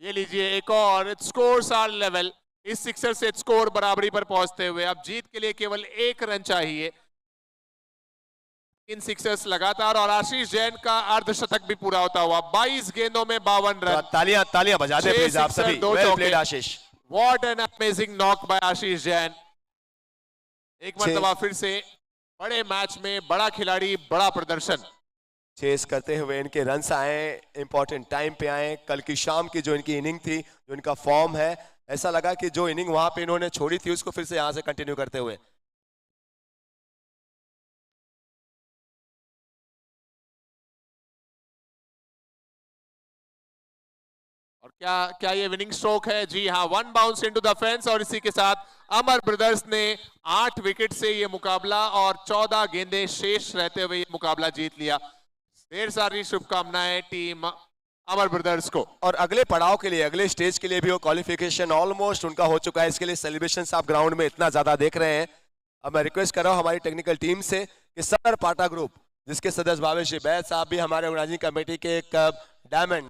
[SPEAKER 1] ये लीजिए एक और, स्कोर्स आर लेवल। इस सिक्सर से स्कोर बराबरी पर पहुंचते हुए अब जीत के लिए केवल 1 रन चाहिए। इन सिक्सर्स लगातार और आशीष जैन का अर्धशतक भी पूरा होता हुआ। 22 गेंदों में 52 रन।
[SPEAKER 2] तालियां बजा दे प्लीज आप सभी। Well played Ashish.
[SPEAKER 1] What an amazing knock by Ashish Jain. एक मरतबा फिर से बड़े मैच में बड़ा खिलाड़ी, बड़ा प्रदर्शन।
[SPEAKER 2] चेस करते हुए इनके रन्स आए, इंपॉर्टेंट टाइम पे आए। कल की शाम की जो इनकी इनिंग थी, जो इनका फॉर्म है, ऐसा लगा कि जो इनिंग वहां पे इन्होंने छोड़ी थी उसको फिर से यहां से कंटिन्यू करते हुए।
[SPEAKER 1] और क्या ये विनिंग स्ट्रोक है? जी हाँ, 1 बाउंस इनटू द फेंस। और इसी के साथ अमर ब्रदर्स ने 8 विकेट से ये मुकाबला और 14 गेंदें शेष रहते हुए ये मुकाबला जीत लिया। ढेर सारी शुभकामनाएं टीम अमर ब्रदर्स को।
[SPEAKER 2] और अगले पड़ाव के लिए, अगले स्टेज के लिए भी वो क्वालिफिकेशन ऑलमोस्ट उनका हो चुका है। इसके लिए सेलिब्रेशंस आप ग्राउंड में इतना ज्यादा देख रहे हैं। अब मैं रिक्वेस्ट कर रहा हूं हमारी टेक्निकल टीम से कि सदर पाटा ग्रुप, जिसके सदस्य भावेश जी बैद साहब भी हमारे ऑर्गेनाइजिंग कमेटी के एक डायमंड